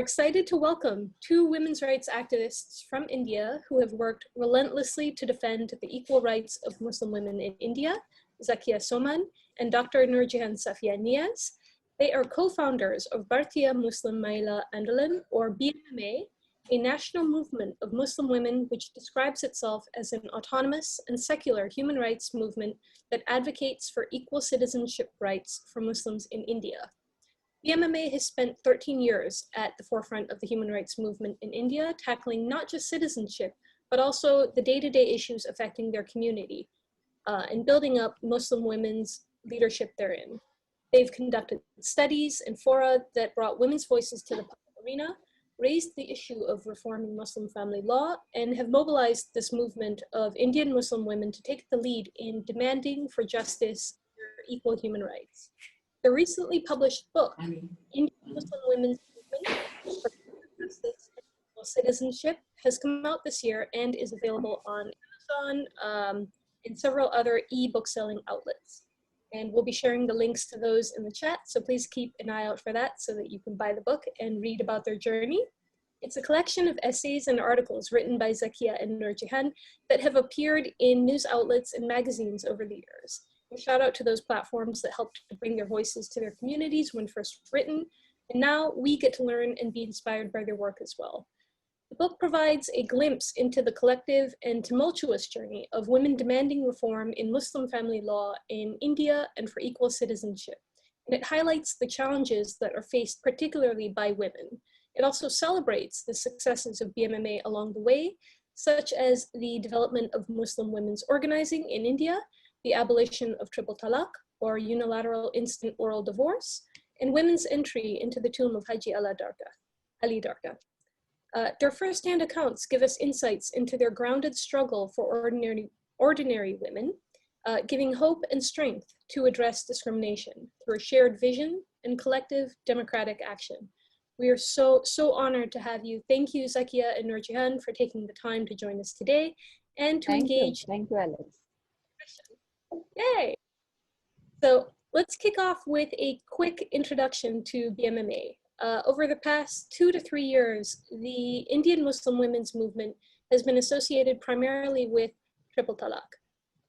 Excited to welcome two women's rights activists from India who have worked relentlessly to defend the equal rights of Muslim women in India, Zakia Soman and Dr. Noorjehan Safia Niaz. They are co-founders of Bharatiya Muslim Mahila Andolan, or BMMA, a national movement of Muslim women which describes itself as an autonomous and secular human rights movement that advocates for equal citizenship rights for Muslims in India. BMMA has spent 13 years at the forefront of the human rights movement in India, tackling not just citizenship, but also the day-to-day issues affecting their community and building up Muslim women's leadership therein. They've conducted studies and fora that brought women's voices to the public arena, raised the issue of reforming Muslim family law, and have mobilized this movement of Indian Muslim women to take the lead in demanding for justice for equal human rights. The recently published book, Indian Muslim Women's Movement for Justice and Equal Citizenship, has come out this year and is available on Amazon and several other e-book selling outlets. And we'll be sharing the links to those in the chat, so please keep an eye out for that so that you can buy the book and read about their journey. It's a collection of essays and articles written by Zakia and Noorjehan that have appeared in news outlets and magazines over the years. A shout out to those platforms that helped to bring their voices to their communities when first written, and now we get to learn and be inspired by their work as well. The book provides a glimpse into the collective and tumultuous journey of women demanding reform in Muslim family law in India and for equal citizenship. And it highlights the challenges that are faced particularly by women. It also celebrates the successes of BMMA along the way, such as the development of Muslim women's organizing in India, the abolition of triple talaq, or unilateral instant oral divorce, and women's entry into the tomb of Haji Ali Dargah. Their first-hand accounts give us insights into their grounded struggle for ordinary women, giving hope and strength to address discrimination through a shared vision and collective democratic action. We are so honored to have you. Thank you, Zakia and Noorjehan, for taking the time to join us today and to engage. Thank you, Alex. Yay! So let's kick off with a quick introduction to BMMA. Over the past 2 to 3 years, the Indian Muslim women's movement has been associated primarily with triple talaq.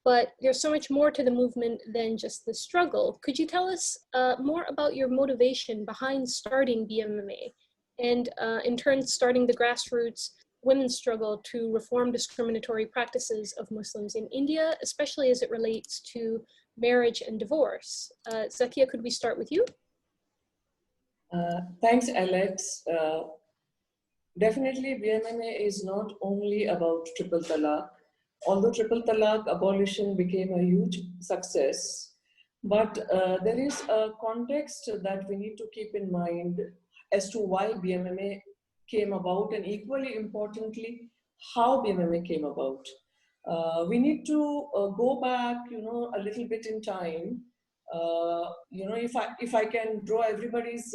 But there's so much more to the movement than just the struggle. Could you tell us more about your motivation behind starting BMMA and in turn starting the grassroots women's struggle to reform discriminatory practices of Muslims in India, especially as it relates to marriage and divorce? Zakia, could we start with you? Thanks, Alex. Definitely, BMMA is not only about triple talaq, although triple talaq abolition became a huge success, but there is a context that we need to keep in mind as to why BMMA came about, and equally importantly, how BMMA came about. We need to go back, a little bit in time. If I can draw everybody's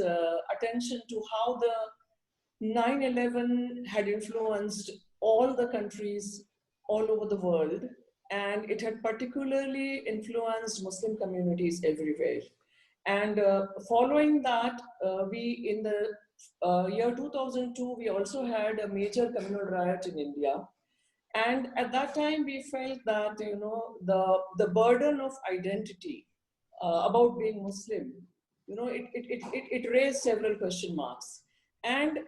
attention to how the 9/11 had influenced all the countries all over the world, and it had particularly influenced Muslim communities everywhere. And following that, we in the year 2002, we also had a major communal riot in India. And at that time, we felt that, the burden of identity about being Muslim, it raised several question marks. And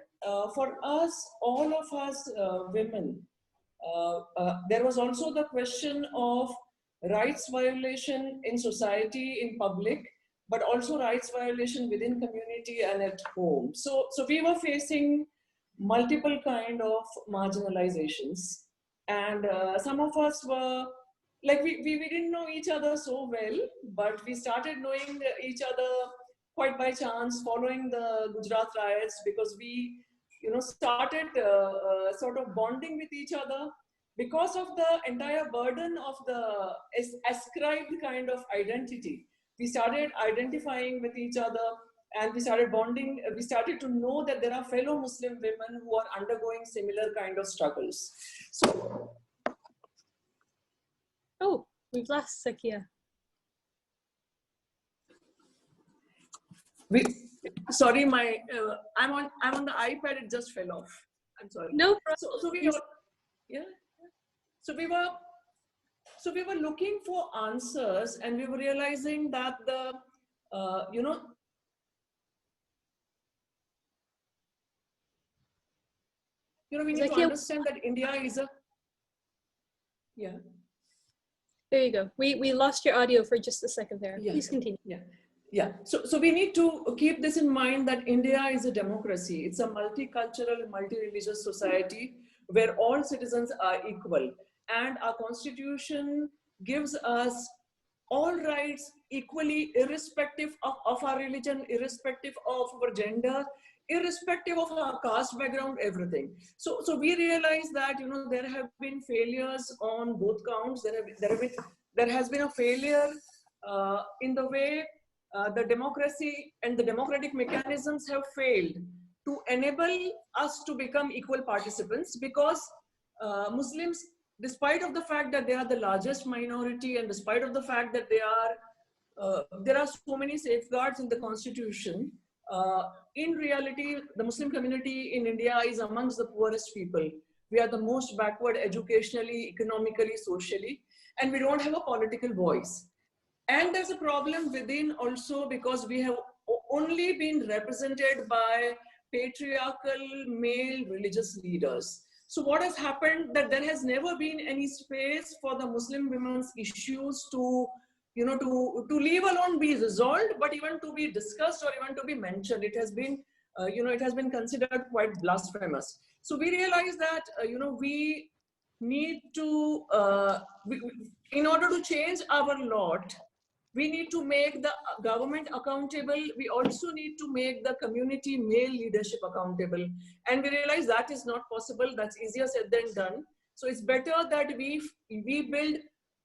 for us, all of us women, there was also the question of rights violation in society, in public, but also rights violation within community and at home. So we were facing multiple kind of marginalizations. And some of us were, like we didn't know each other so well, but we started knowing each other quite by chance following the Gujarat riots, because we started sort of bonding with each other because of the entire burden of the ascribed kind of identity. We started identifying with each other and we started bonding. We started to know that there are fellow Muslim women who are undergoing similar kind of struggles. So, oh, we've lost Zakia. Sorry, my I'm on the iPad. It just fell off. I'm sorry. No So we problem. were, yeah. So we were looking for answers, and we were realizing that the you know we need to Zakia, understand that India is a yeah. there you go. We lost your audio for just a second there. Yeah. Please continue. Yeah. Yeah. So we need to keep this in mind that India is a democracy. It's a multicultural, multi-religious society where all citizens are equal. And our constitution gives us all rights equally, irrespective of our religion, irrespective of our gender, irrespective of our caste background, everything. So we realize that there have been failures on both counts. There has been a failure in the way the democracy and the democratic mechanisms have failed to enable us to become equal participants, because Muslims, despite of the fact that they are the largest minority, and despite of the fact that there are so many safeguards in the constitution, in reality, the Muslim community in India is amongst the poorest people. We are the most backward educationally, economically, socially, and we don't have a political voice. And there's a problem within also, because we have only been represented by patriarchal male religious leaders. So what has happened, that there has never been any space for the Muslim women's issues to leave alone be resolved, but even to be discussed or even to be mentioned. It has been, it has been considered quite blasphemous. So we realize that, we need to, in order to change our lot, we need to make the government accountable. We also need to make the community male leadership accountable. And we realize that is not possible. That's easier said than done. So it's better that we build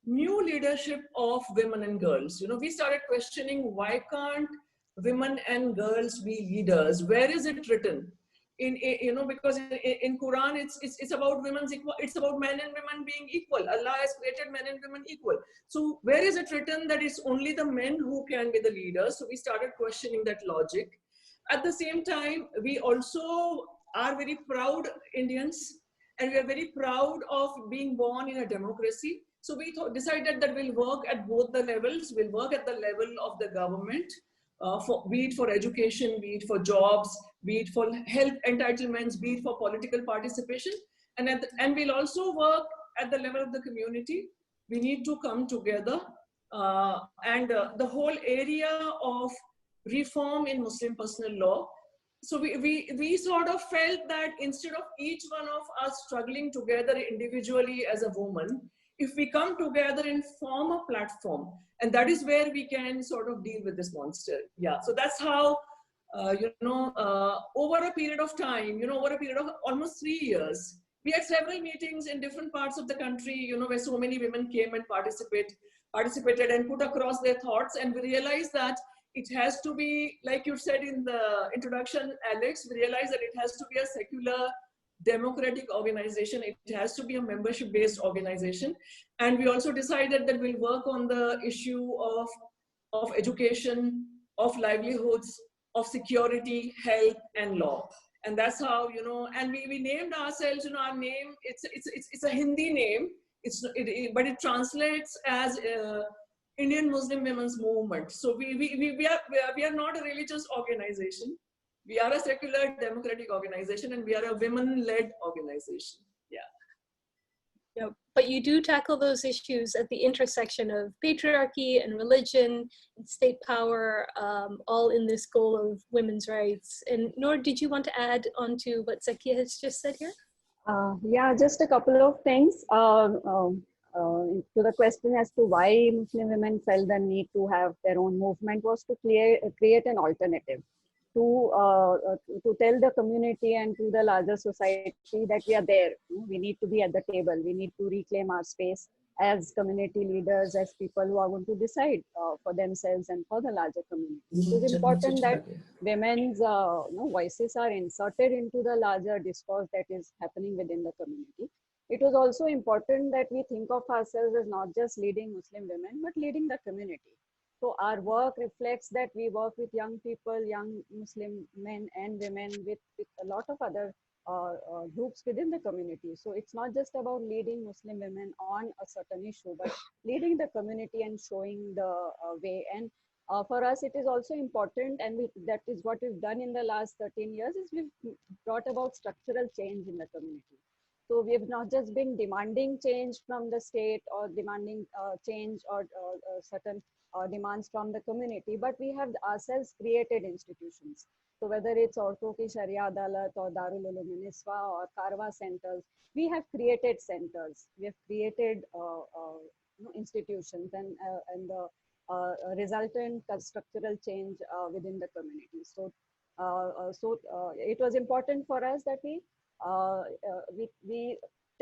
new leadership of women and girls. We started questioning, why can't women and girls be leaders? Where is it written? Because in Quran it's about women's equal, it's about men and women being equal. Allah has created men and women equal. So where is it written that it's only the men who can be the leaders? So we started questioning that logic. At the same time, we also are very proud Indians, and we are very proud of being born in a democracy. So we decided that we'll work at both the levels. We'll work at the level of the government, be it for education, be it for jobs, be it for health entitlements, be it for political participation. And we'll also work at the level of the community. We need to come together, and the whole area of reform in Muslim personal law. So we sort of felt that instead of each one of us struggling together individually as a woman, if we come together and form a platform, and that is where we can sort of deal with this monster. Yeah, so that's how, over a period of time, over a period of almost 3 years, we had several meetings in different parts of the country, where so many women came and participated and put across their thoughts. And we realized that it has to be, like you said in the introduction, Alex, we realized that it has to be a secular, democratic organization. It has to be a membership-based organization. And we also decided that we'll work on the issue of education, of livelihoods, of security, health, and law. And that's how, and we named ourselves, our name, it's a Hindi name, but it translates as Indian Muslim Women's Movement. So we are not a religious organization. We are a secular democratic organization, and we are a women-led organization. Yeah. Yeah, but you do tackle those issues at the intersection of patriarchy and religion and state power, all in this goal of women's rights. And Noor, did you want to add on to what Zakia has just said here? Yeah, just a couple of things. To the question as to why Muslim women felt the need to have their own movement was to create an alternative, to tell the community and to the larger society that we are there. We need to be at the table. We need to reclaim our space as community leaders, as people who are going to decide for themselves and for the larger community. It is important that women's voices are inserted into the larger discourse that is happening within the community. It was also important that we think of ourselves as not just leading Muslim women, but leading the community. So our work reflects that we work with young people, young Muslim men and women, with a lot of other groups within the community. So it's not just about leading Muslim women on a certain issue, but leading the community and showing the way. And for us, it is also important, and that is what we've done in the last 13 years, is we've brought about structural change in the community. So we have not just been demanding change from the state or demanding change or certain demands from the community, but we have ourselves created institutions. So whether it's Auraton Ki Sharia Adalat or Darul Uloom Niswa or Karwa centers, we have created centers. We have created institutions and the resultant structural change within the community. So, it was important for us that we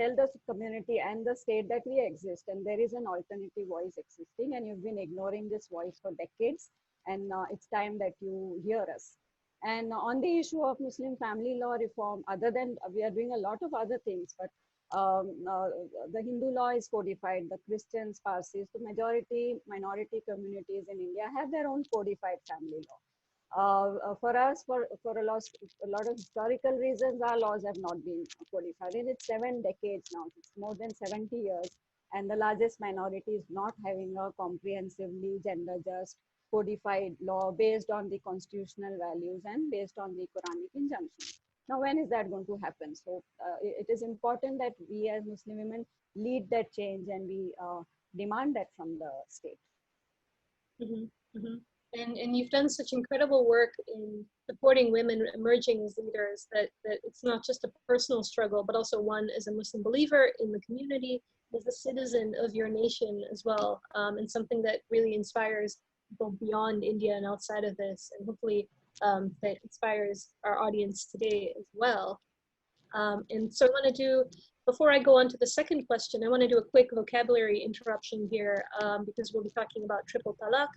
tell the community and the state that we exist and there is an alternative voice existing, and you've been ignoring this voice for decades, and it's time that you hear us. And on the issue of Muslim family law reform, other than we are doing a lot of other things, but the Hindu law is codified, the Christians, Parsis, the majority minority communities in India have their own codified family law. For us, for a lot of historical reasons, our laws have not been codified. And it's 7 decades now, it's more than 70 years. And the largest minority is not having a comprehensively gender just codified law based on the constitutional values and based on the Quranic injunctions. Now, when is that going to happen? So it is important that we as Muslim women lead that change, and we demand that from the state. Mm-hmm, mm-hmm. And you've done such incredible work in supporting women emerging as leaders that it's not just a personal struggle, but also one as a Muslim believer in the community, as a citizen of your nation as well, and something that really inspires people beyond India and outside of this, and hopefully that inspires our audience today as well. And so I want to do, before I go on to the second question, I want to do a quick vocabulary interruption here, because we'll be talking about triple talaq,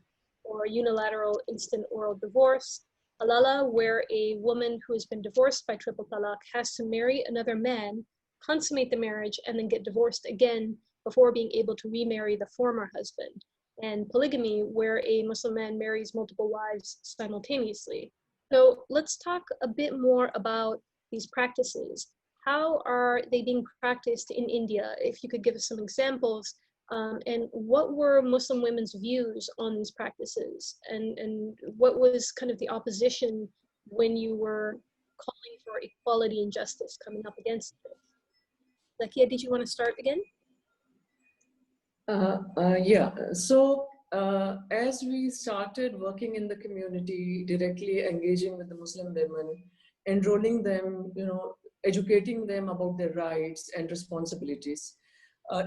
or unilateral instant oral divorce, halala, where a woman who has been divorced by triple talaq has to marry another man, consummate the marriage, and then get divorced again before being able to remarry the former husband. And polygamy, where a Muslim man marries multiple wives simultaneously. So let's talk a bit more about these practices. How are they being practiced in India? If you could give us some examples, and what were Muslim women's views on these practices? And what was kind of the opposition when you were calling for equality and justice coming up against this? Zakia, did you want to start again? Yeah, so as we started working in the community, directly engaging with the Muslim women, enrolling them, educating them about their rights and responsibilities,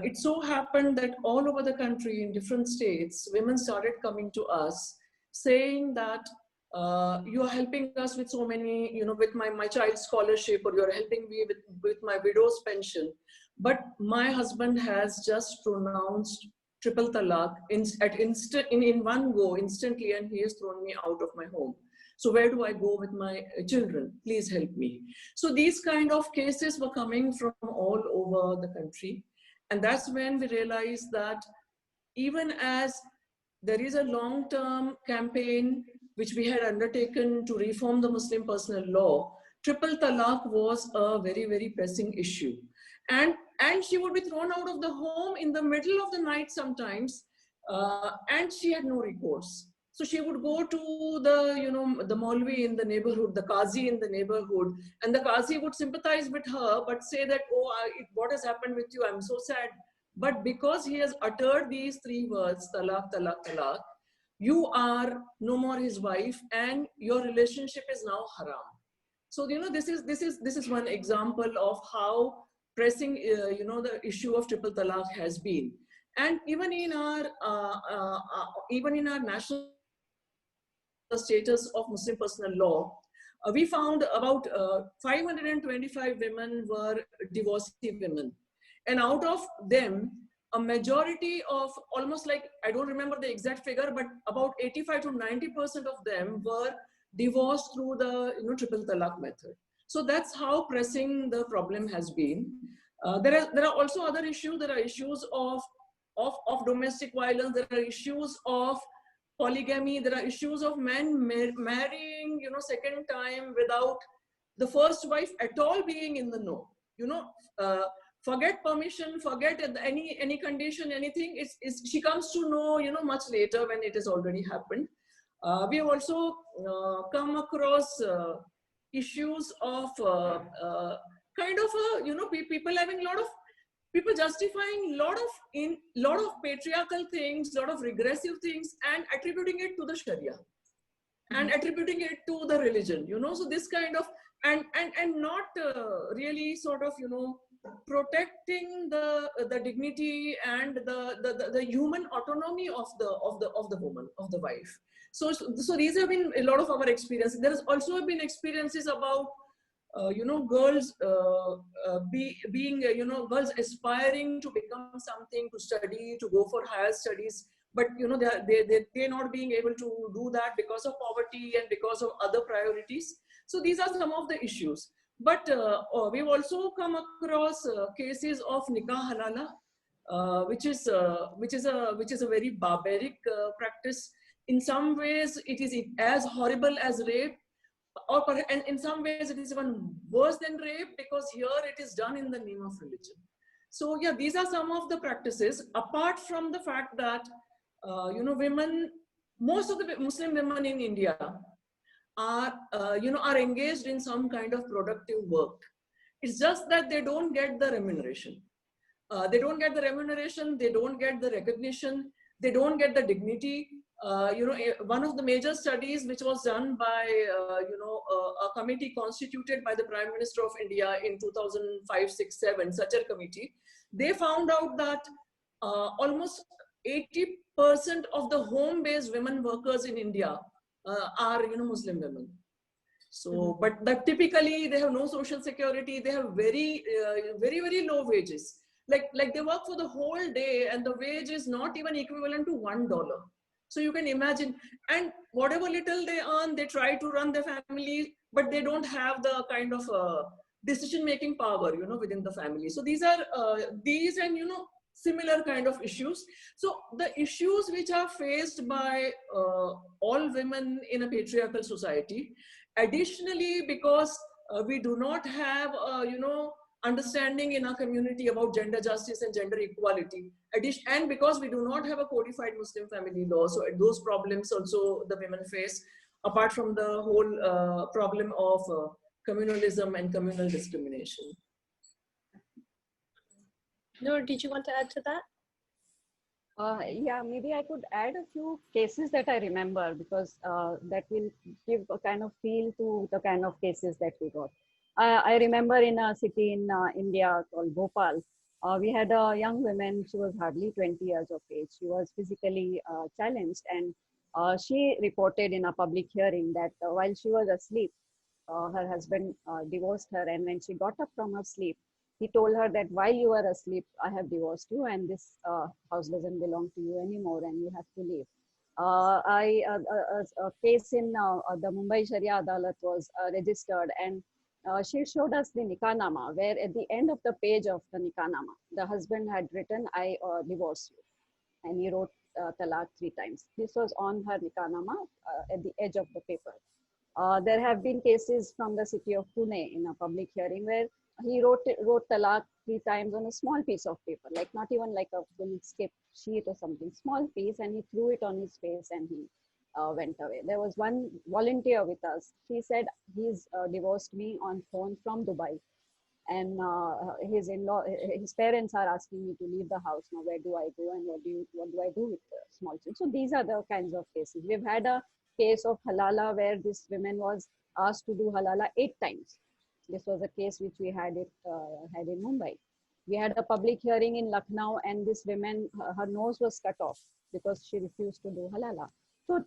it so happened that all over the country in different states, women started coming to us saying that you are helping us with so many, with my child's scholarship, or you're helping me with my widow's pension. But my husband has just pronounced triple talaq in one go instantly, and he has thrown me out of my home. So where do I go with my children? Please help me. So these kind of cases were coming from all over the country. And that's when we realized that even as there is a long-term campaign which we had undertaken to reform the Muslim personal law, triple talaq was a very, very pressing issue. And she would be thrown out of the home in the middle of the night sometimes, and she had no recourse. So she would go to the Maulvi in the neighborhood, the Qazi in the neighborhood, and the Qazi would sympathize with her, but say that, oh, what has happened with you? I'm so sad. But because he has uttered these 3 words, talaq, talaq, talaq, you are no more his wife, and your relationship is now haram. So this is one example of how pressing the issue of triple talaq has been. And even in our national status of Muslim personal law, we found about 525 women were divorcee women, and out of them, a majority of almost, like, I don't remember the exact figure, but about 85 to 90% of them were divorced through the triple talaq method. So that's how pressing the problem has been. There are also other issues. There are issues of domestic violence. There are issues of polygamy. There are issues of men marrying, second time without the first wife at all being in the know. Forget permission, forget any condition, anything. She comes to know, much later when it has already happened. We have also come across issues of people having people justifying lot of patriarchal things, lot of regressive things, and attributing it to the Sharia and attributing it to the religion. So this kind of and not really sort of protecting the dignity and the human autonomy of the woman, of the wife. So these have been a lot of our experiences. There has also been experiences about girls being girls aspiring to become something, to study, to go for higher studies, but they're not being able to do that because of poverty and because of other priorities. So these are some of the issues. But we've also come across cases of nikah halala, which is a very barbaric practice. In some ways, it is as horrible as rape, and in some ways it is even worse than rape, because here it is done in the name of religion. So yeah, these are some of the practices, apart from the fact that women, most of the Muslim women in India are engaged in some kind of productive work. It's just that they don't get the remuneration. They don't get the remuneration, they don't get the recognition, they don't get the dignity. One of the major studies which was done by a committee constituted by the Prime Minister of India in 2005, 6, 7, such a committee, they found out that almost 80% of the home-based women workers in India are Muslim women. So, but that typically they have no social security. They have very very low wages. Like they work for the whole day, and the wage is not even equivalent to $1. So you can imagine, and whatever little they earn, they try to run their family, but they don't have the kind of decision-making power, within the family. So these are these and similar kind of issues. So the issues which are faced by all women in a patriarchal society, additionally, because we do not have understanding in our community about gender justice and gender equality, and because we do not have a codified Muslim family law, so those problems also the women face, apart from the whole problem of communalism and communal discrimination. Noor, did you want to add to that? Yeah, maybe I could add a few cases that I remember, because that will give a kind of feel to the kind of cases that we got. I remember in a city in India called Bhopal, we had a young woman. She was hardly 20 years of age. She was physically challenged, and she reported in a public hearing that while she was asleep, her husband divorced her, and when she got up from her sleep, he told her that while you are asleep, I have divorced you, and this house doesn't belong to you anymore, and you have to leave. A case in the Mumbai Sharia Adalat was registered, and she showed us the Nikah-nama, where at the end of the page of the Nikah-nama, the husband had written, I divorce you. And he wrote talaq 3 times. This was on her Nikah-nama at the edge of the paper. There have been cases from the city of Pune in a public hearing where he wrote talaq 3 times on a small piece of paper, like not even like a full skip sheet or something, small piece, and he threw it on his face and he went away. There was one volunteer with us. She said he's divorced me on phone from Dubai, and his parents are asking me to leave the house now. Where do I go, and what do I do with the small children? So these are the kinds of cases. We've had a case of halala where this woman was asked to do halala 8 times. This was a case which we had in Mumbai. We had a public hearing in Lucknow, and this woman, her nose was cut off because she refused to do halala. So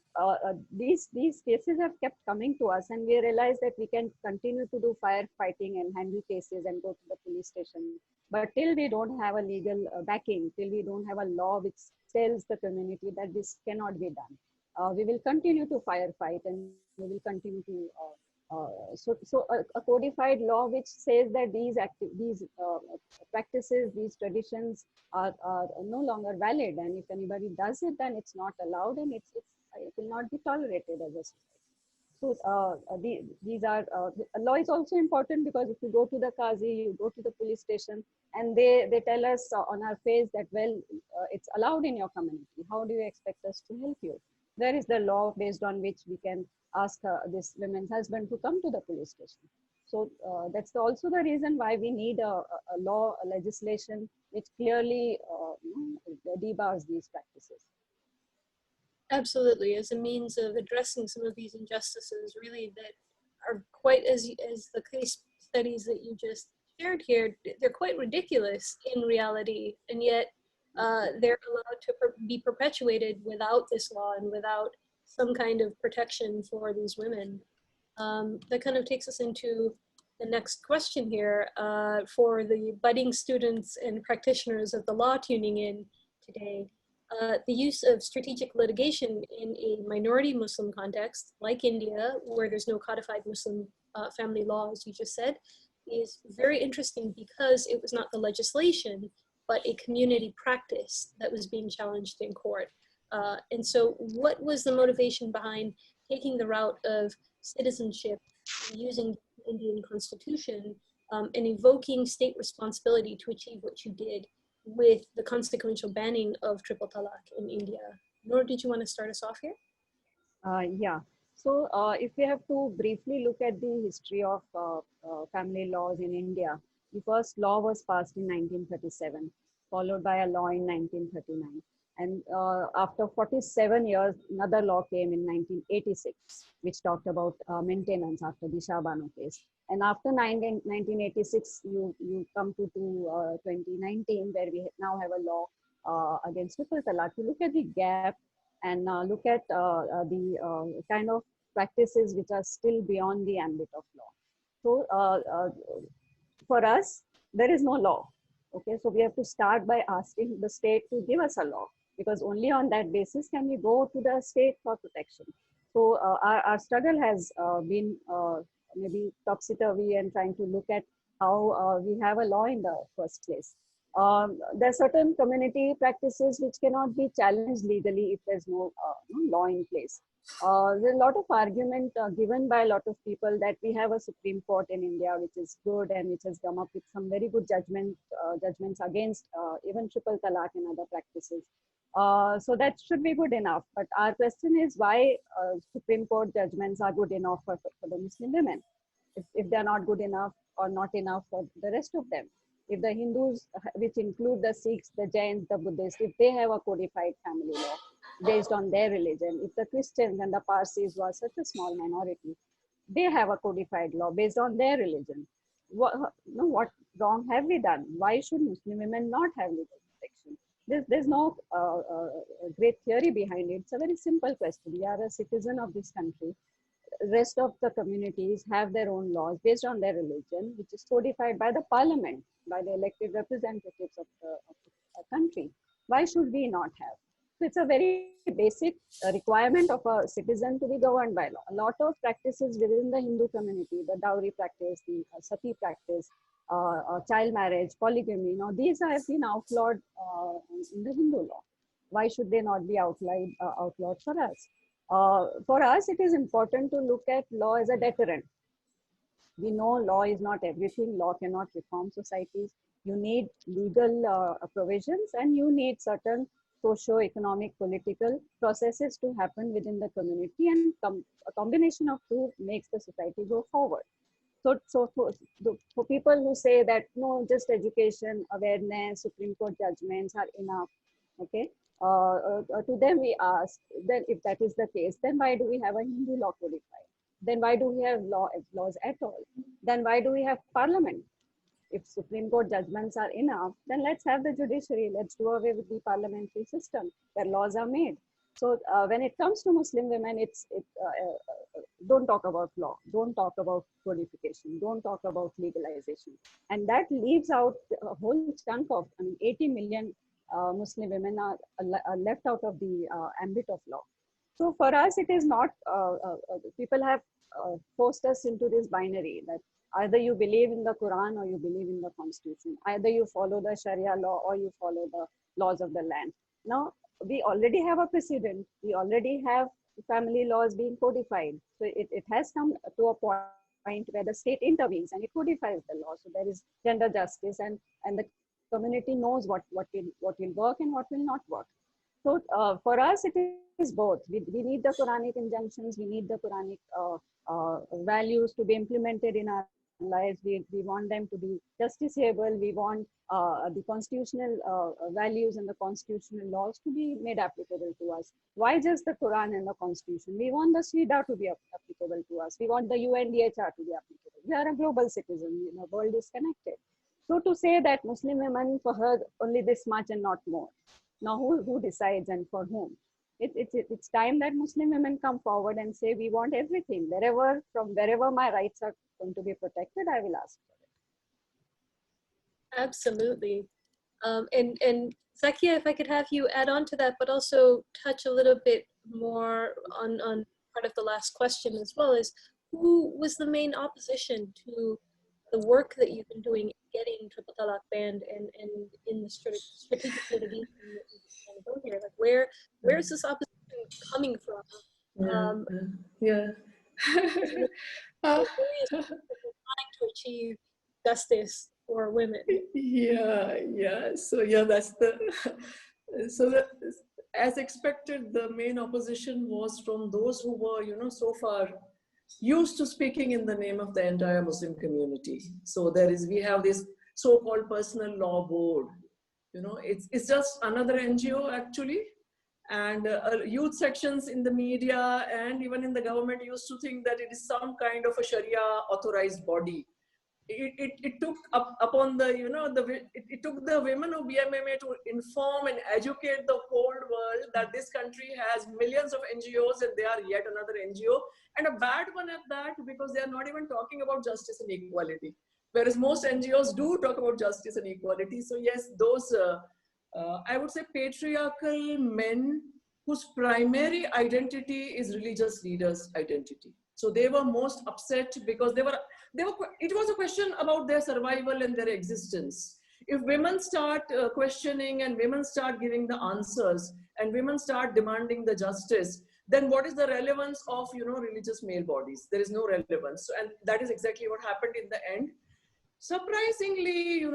these cases have kept coming to us, and we realized that we can continue to do firefighting and handle cases and go to the police station. But till we don't have a legal backing, till we don't have a law which tells the community that this cannot be done, we will continue to firefight, and we will continue to a codified law which says that these practices, these traditions are no longer valid, and if anybody does it, then it's not allowed, and it's It will not be tolerated as a society. So these are, law is also important because if you go to the Qazi, you go to the police station, and they tell us on our face that, well, it's allowed in your community. How do you expect us to help you? There is the law based on which we can ask this woman's husband to come to the police station. So that's also the reason why we need a law, a legislation which clearly debars these practices. Absolutely, as a means of addressing some of these injustices, really, that are quite, as the case studies that you just shared here, they're quite ridiculous in reality, and yet they're allowed to be perpetuated without this law and without some kind of protection for these women. That kind of takes us into the next question here for the budding students and practitioners of the law tuning in today. The use of strategic litigation in a minority Muslim context, like India, where there's no codified Muslim family law, as you just said, is very interesting because it was not the legislation, but a community practice that was being challenged in court. And so what was the motivation behind taking the route of citizenship, using the Indian constitution, and evoking state responsibility to achieve what you did with the consequential banning of triple talaq in India? Noor, did you want to start us off here? Yeah. So if we have to briefly look at the history of family laws in India, the first law was passed in 1937, followed by a law in 1939. And after 47 years, another law came in 1986, which talked about maintenance after the Shah Bano case. And after 1986, you come to 2019, where we now have a law against triple talaq. You look at the gap and look at the kind of practices which are still beyond the ambit of law. So for us, there is no law. Okay, so we have to start by asking the state to give us a law, because only on that basis can we go to the state for protection. So our struggle has been maybe topsy-turvy and trying to look at how we have a law in the first place. There are certain community practices which cannot be challenged legally if there's no law in place. There's a lot of argument given by a lot of people that we have a Supreme Court in India which is good and which has come up with some very good judgments against even triple talaq and other practices. So that should be good enough. But our question is why Supreme Court judgments are good enough for the Muslim women, if they're not good enough or not enough for the rest of them. If the Hindus, which include the Sikhs, the Jains, the Buddhists, if they have a codified family law based on their religion, if the Christians and the Parsis were such a small minority, they have a codified law based on their religion. What wrong have we done? Why should Muslim women not have legal protection? There's no great theory behind it. It's a very simple question. We are a citizen of this country. Rest of the communities have their own laws based on their religion, which is codified by the parliament, by the elected representatives of the country. Why should we not have? So it's a very basic requirement of a citizen to be governed by law. A lot of practices within the Hindu community, the dowry practice, the sati practice, child marriage, polygamy, these have been outlawed in the Hindu law. Why should they not be outlawed for us? For us, it is important to look at law as a deterrent. We know law is not everything. Law cannot reform societies. You need legal provisions, and you need certain socio-economic, political processes to happen within the community, and a combination of two makes the society go forward. So for people who say that, no, just education, awareness, Supreme Court judgments are enough, okay? To them we ask, then if that is the case, then why do we have a Hindu law codified? Then why do we have laws at all? Then why do we have parliament? If Supreme Court judgments are enough, then let's have the judiciary. Let's do away with the parliamentary system where laws are made. So when it comes to Muslim women, don't talk about law, don't talk about codification, don't talk about legalization. And that leaves out a whole chunk of, 80 million Muslim women are left out of the ambit of law. So for us, it is not, people have forced us into this binary that either you believe in the Quran or you believe in the Constitution. Either you follow the Sharia law or you follow the laws of the land. Now, we already have a precedent. We already have family laws being codified. So it has come to a point where the state intervenes and it codifies the law. So there is gender justice, and the community knows what will work and what will not work. So for us, it is both. We need the Quranic injunctions, we need the Quranic values to be implemented in our lives. We want them to be justiciable. We want the constitutional values and the constitutional laws to be made applicable to us. Why just the Quran and the Constitution? We want the SIDA to be applicable to us. We want the UNDHR to be applicable. We are a global citizen. The world is connected. So to say that Muslim women, for her, only this much and not more. Now, who decides and for whom? It's time that Muslim women come forward and say, we want everything. From wherever my rights are going to be protected, I will ask for it. Absolutely. And Zakia, if I could have you add on to that, but also touch a little bit more on part of the last question as well, is who was the main opposition to the work that you've been doing getting triple talaq banned and in the strategic litigation that you've done here? Like where is this opposition coming from? Trying to achieve justice for women. So that's as expected, the main opposition was from those who were, so far used to speaking in the name of the entire Muslim community. So we have this so-called personal law board. It's just another NGO actually. And youth sections in the media and even in the government used to think that it is some kind of a Sharia authorized body. It took upon the, it took the women of BMMA to inform and educate the whole world that this country has millions of NGOs and they are yet another NGO, and a bad one at that, because they are not even talking about justice and equality. Whereas most NGOs do talk about justice and equality. So yes, those, I would say patriarchal men whose primary identity is religious leaders' identity. So they were most upset because it was a question about their survival and their existence. If women start questioning and women start giving the answers and women start demanding the justice, then what is the relevance of, religious male bodies? There is no relevance. And that is exactly what happened in the end. Surprisingly,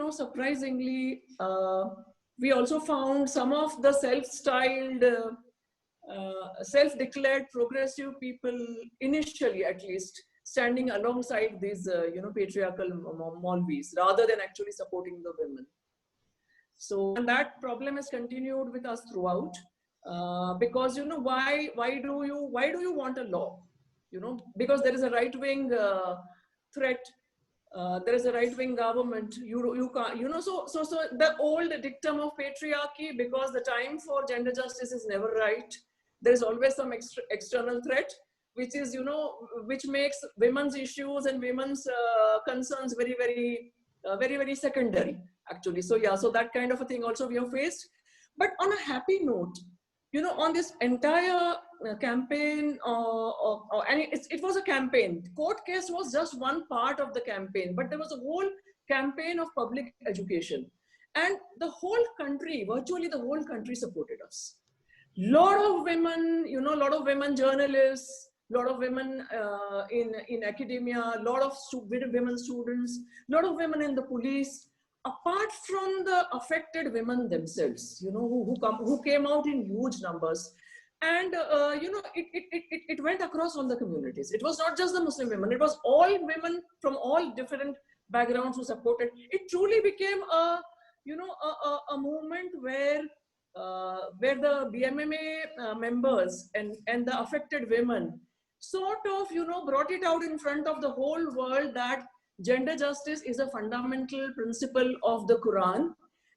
we also found some of the self-styled, self-declared progressive people, initially at least, standing alongside these, patriarchal Maulvis, rather than actually supporting the women. So, and that problem has continued with us throughout, because, why do you want a law? Because there is a right-wing threat. There is a right-wing government. You can't, so the old dictum of patriarchy, because the time for gender justice is never right. There is always some external threat, which is, which makes women's issues and women's concerns very, very secondary, actually. So yeah, so that kind of a thing also we have faced. But on a happy note, on this entire campaign, and it was a campaign. Court case was just one part of the campaign, but there was a whole campaign of public education. And the whole country, virtually the whole country supported us. Lot of women, lot of women journalists, lot of women in academia, lot of women students, lot of women in the police, apart from the affected women themselves, who came out in huge numbers. And, it went across all the communities. It was not just the Muslim women, it was all women from all different backgrounds who supported. It truly became a movement where the BMMA members and the affected women sort of, brought it out in front of the whole world that gender justice is a fundamental principle of the Quran,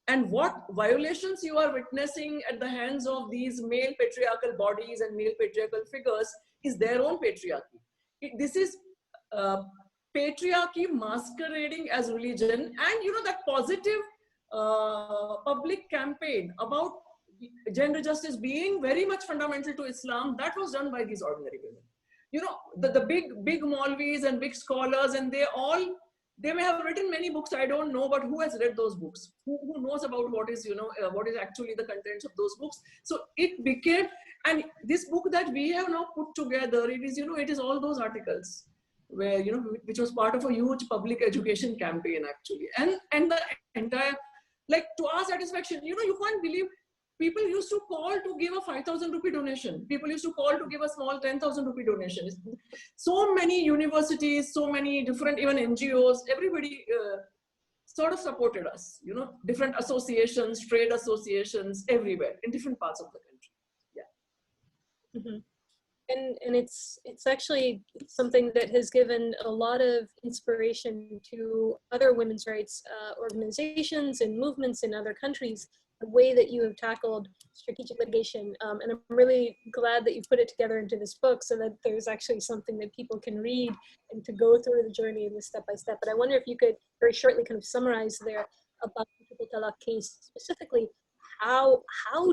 and what violations you are witnessing at the hands of these male patriarchal bodies and male patriarchal figures is their own patriarchy. This is patriarchy masquerading as religion, and that positive public campaign about gender justice being very much fundamental to Islam, that was done by these ordinary women. The big Maulvis and big scholars, and they all They may have written many books, I don't know, but who has read those books? Who knows about what is, what is actually the contents of those books? So it became, and this book that we have now put together, it is, it is all those articles where, which was part of a huge public education campaign actually. And the entire, like to our satisfaction, you can't believe people used to call to give a 5,000 rupee donation. People used to call to give a small 10,000 rupee donation. So many universities, so many different, even NGOs, everybody sort of supported us, different associations, trade associations, everywhere in different parts of the country. Yeah. Mm-hmm. And it's actually something that has given a lot of inspiration to other women's rights organizations and movements in other countries, the way that you have tackled strategic litigation. And I'm really glad that you put it together into this book so that there's actually something that people can read and to go through the journey in the step by step. But I wonder if you could very shortly kind of summarize there about the triple talaq case specifically. How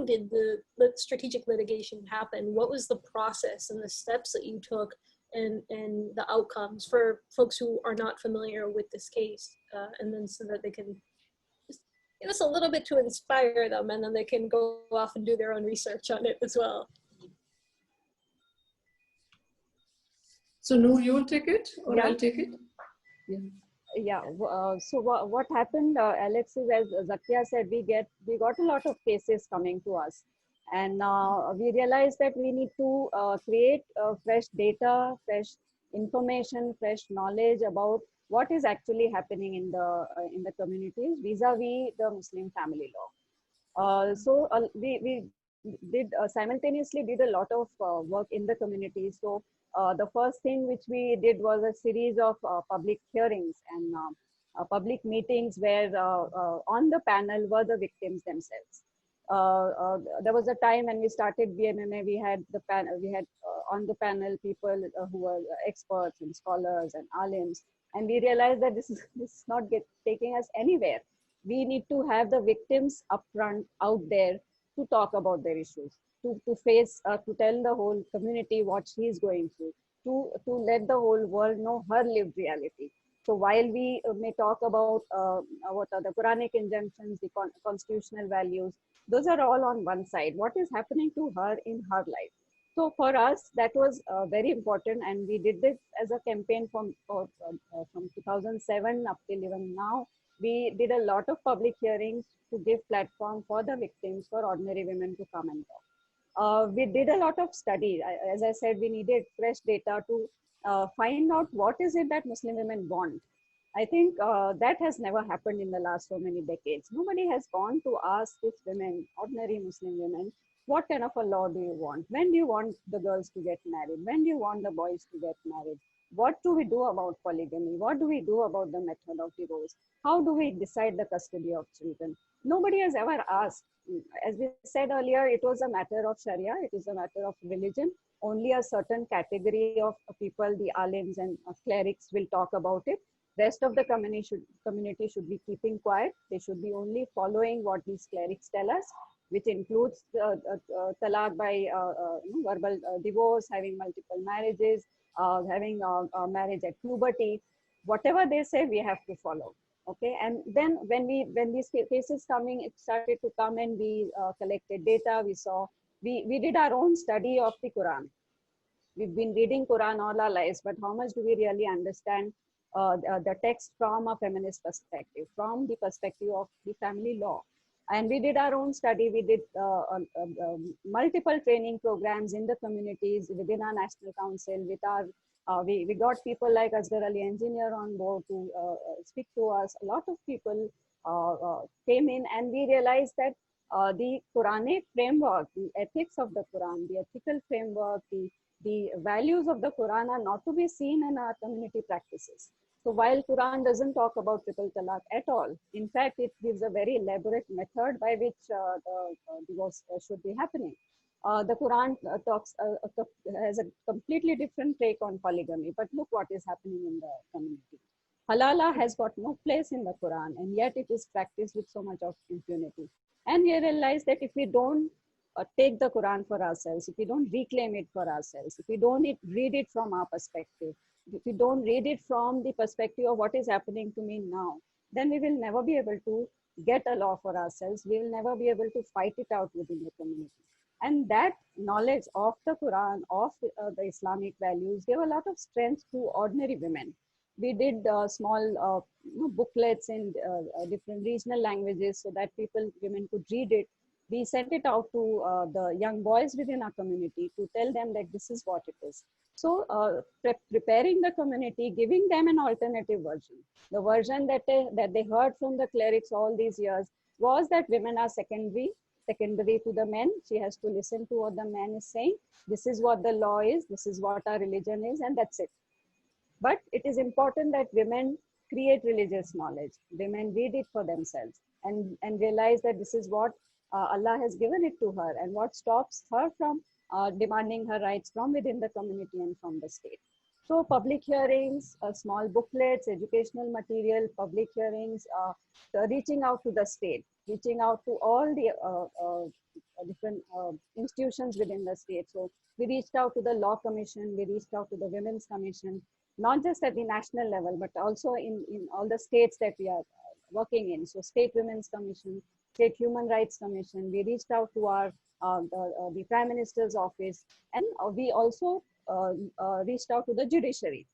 did the strategic litigation happen? What was the process and the steps that you took and the outcomes for folks who are not familiar with this case? And then so that they can just give us a little bit to inspire them, and then they can go off and do their own research on it as well. So Noor, you will take it or Yeah. I'll take it? Yeah. Yeah, so what happened, Alex, is as Zakia said, we got a lot of cases coming to us, and we realized that we need to create fresh data, fresh information, fresh knowledge about what is actually happening in the communities vis-a-vis the Muslim family law. So we did simultaneously did a lot of work in the community. So the first thing which we did was a series of public hearings and public meetings where on the panel were the victims themselves. There was a time when we started BMMA, we had on the panel people who were experts and scholars and alims, and we realized that this is not taking us anywhere. We need to have the victims upfront out there to talk about their issues, to tell the whole community what she is going through, to let the whole world know her lived reality. So while we may talk about what are the Quranic injunctions, the constitutional values, those are all on one side. What is happening to her in her life? So for us, that was very important, and we did this as a campaign from 2007 up till even now. We did a lot of public hearings to give platform for the victims, for ordinary women to come and talk. We did a lot of study. As I said, we needed fresh data to find out what is it that Muslim women want. I think that has never happened in the last so many decades. Nobody has gone to ask these women, ordinary Muslim women, what kind of a law do you want? When do you want the girls to get married? When do you want the boys to get married? What do we do about polygamy? What do we do about the method of divorce? How do we decide the custody of children? Nobody has ever asked. As we said earlier, it was a matter of Sharia. It is a matter of religion. Only a certain category of people, the alims and clerics, will talk about it. Rest of the community should be keeping quiet. They should be only following what these clerics tell us, which includes talaq by verbal divorce, having multiple marriages, having marriage at puberty. Whatever they say, we have to follow. Okay, and then when these cases it started to come in, we collected data. We did our own study of the Quran. We've been reading Quran all our lives, but how much do we really understand the text from a feminist perspective, from the perspective of the family law? And we did our own study. We did multiple training programs in the communities within our national council. With our, we got people like Asghar Ali engineer on board to speak to us. A lot of people came in, and we realized that the Quranic framework, the ethics of the Quran, the ethical framework, the values of the Quran are not to be seen in our community practices. So while Quran doesn't talk about triple talaq at all, in fact, it gives a very elaborate method by which the divorce should be happening. The Quran has a completely different take on polygamy, but look what is happening in the community. Halala has got no place in the Quran, and yet it is practiced with so much of impunity. And we realize that if we don't take the Quran for ourselves, if we don't reclaim it for ourselves, if we don't read it from our perspective, if we don't read it from the perspective of what is happening to me now, then we will never be able to get a law for ourselves. We will never be able to fight it out within the community. And that knowledge of the Quran, of the Islamic values, gave a lot of strength to ordinary women. We did small booklets in different regional languages so that women could read it. We sent it out to the young boys within our community to tell them that this is what it is. So preparing the community, giving them an alternative version. The version that they heard from the clerics all these years was that women are secondary to the men. She has to listen to what the man is saying. This is what the law is. This is what our religion is, and that's it. But it is important that women create religious knowledge. Women read it for themselves and realize that this is what Allah has given it to her, and what stops her from demanding her rights from within the community and from the state. So public hearings, small booklets, educational material, public hearings, reaching out to the state, reaching out to all the different institutions within the state. So we reached out to the Law Commission, we reached out to the Women's Commission, not just at the national level, but also in all the states that we are working in. So State Women's Commission, State Human Rights Commission, we reached out to our the Prime Minister's office, and we also reached out to the judiciary.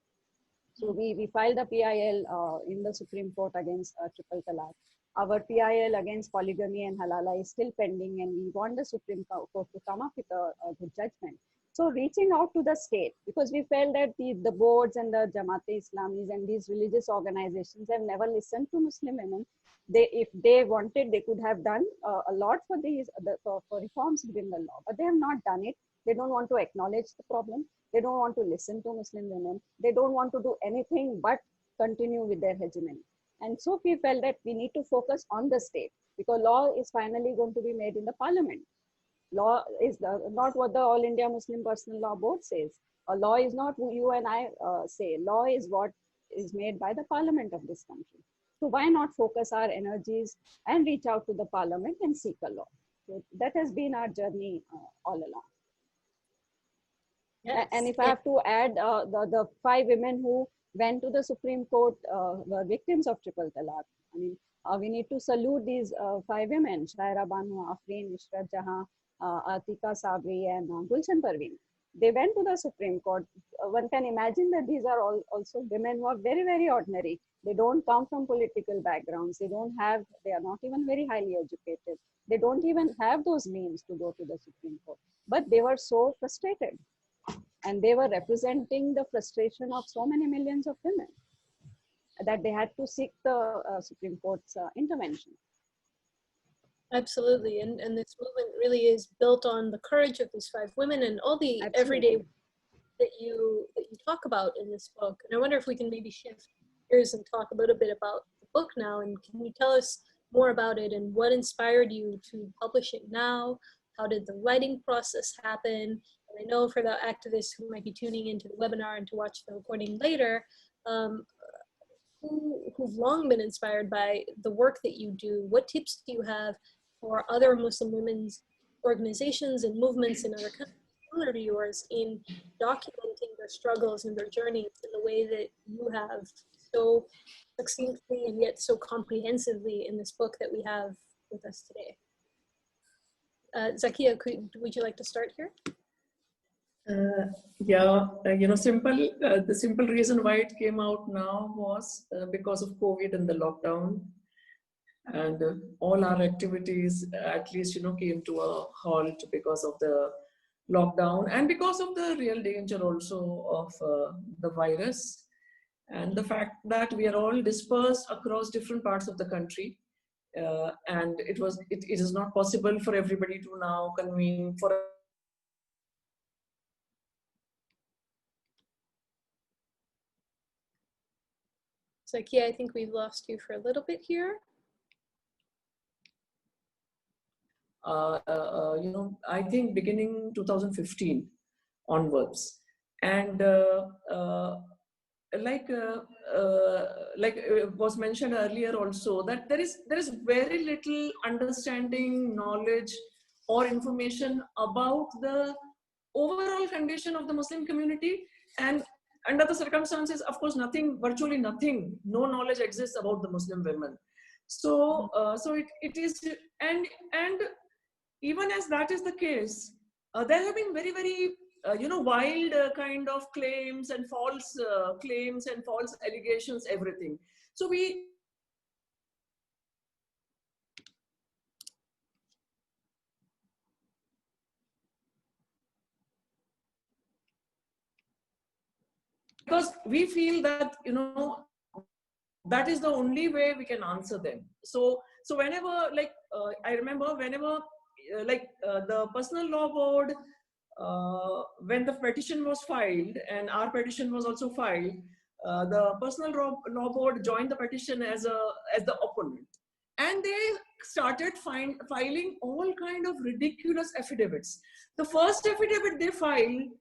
So we filed a PIL in the Supreme Court against triple talaq. Our PIL against polygamy and halala is still pending, and we want the Supreme Court to come up with a good judgment. So reaching out to the state, because we felt that the boards and the Jamaat-e-Islamis and these religious organizations have never listened to Muslim women. If they wanted, they could have done a lot for for reforms within the law, but they have not done it. They don't want to acknowledge the problem. They don't want to listen to Muslim women. They don't want to do anything but continue with their hegemony. And so we felt that we need to focus on the state, because law is finally going to be made in the parliament. Law is not what the All India Muslim Personal Law Board says. A law is not what you and I say. Law is what is made by the parliament of this country. So why not focus our energies and reach out to the parliament and seek a law? So that has been our journey all along. Yes. And if I have to add, the 5 women who went to the Supreme Court were victims of triple talaq. I mean, we need to salute these 5 women: Shaira Banu, Afreen, Ishrat Jahan, Atika Sabri, and Gulshan Parveen. They went to the Supreme Court. One can imagine that these are also women who are very, very ordinary. They don't come from political backgrounds. They are not even very highly educated. They don't even have those means to go to the Supreme Court. But they were so frustrated. And they were representing the frustration of so many millions of women that they had to seek the Supreme Court's intervention. Absolutely, and this movement really is built on the courage of these 5 women and all the everyday that you talk about in this book. And I wonder if we can maybe shift gears and talk a little bit about the book now. And can you tell us more about it and what inspired you to publish it now? How did the writing process happen? And I know for the activists who might be tuning into the webinar and to watch the recording later, who've long been inspired by the work that you do, what tips do you have for other Muslim women's organizations and movements in other countries similar to yours in documenting their struggles and their journeys in the way that you have so succinctly and yet so comprehensively in this book that we have with us today? Zakia, would you like to start here? The simple reason why it came out now was because of COVID and the lockdown, and all our activities at least came to a halt because of the lockdown and because of the real danger also of the virus, and the fact that we are all dispersed across different parts of the country, and it is not possible for everybody to now convene for Zakia, I think we've lost you for a little bit here. I think beginning 2015 onwards, and like was mentioned earlier also, that there is very little understanding, knowledge, or information about the overall condition of the Muslim community, and under the circumstances, of course, nothing, virtually nothing, no knowledge exists about the Muslim women. So, so it is, and even as that is the case, there have been very, very, wild kind of claims and false claims and false allegations, everything. So we, because we feel that, that is the only way we can answer them. So whenever, like, I remember whenever, the personal law board, when the petition was filed, and our petition was also filed, the personal law board joined the petition as the opponent, and they started filing all kind of ridiculous affidavits. The first affidavit they filed,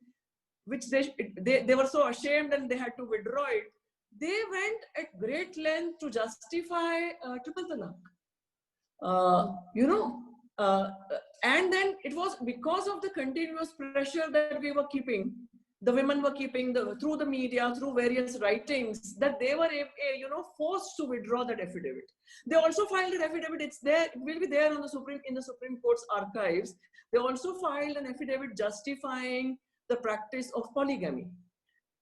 which they were so ashamed and they had to withdraw it, they went at great length to justify triple talaq. And then it was because of the continuous pressure that we were keeping, the women were keeping through the media, through various writings, that they were forced to withdraw that affidavit. They also filed an affidavit. It's there. It will be there on in the Supreme Court's archives. They also filed an affidavit justifying the practice of polygamy,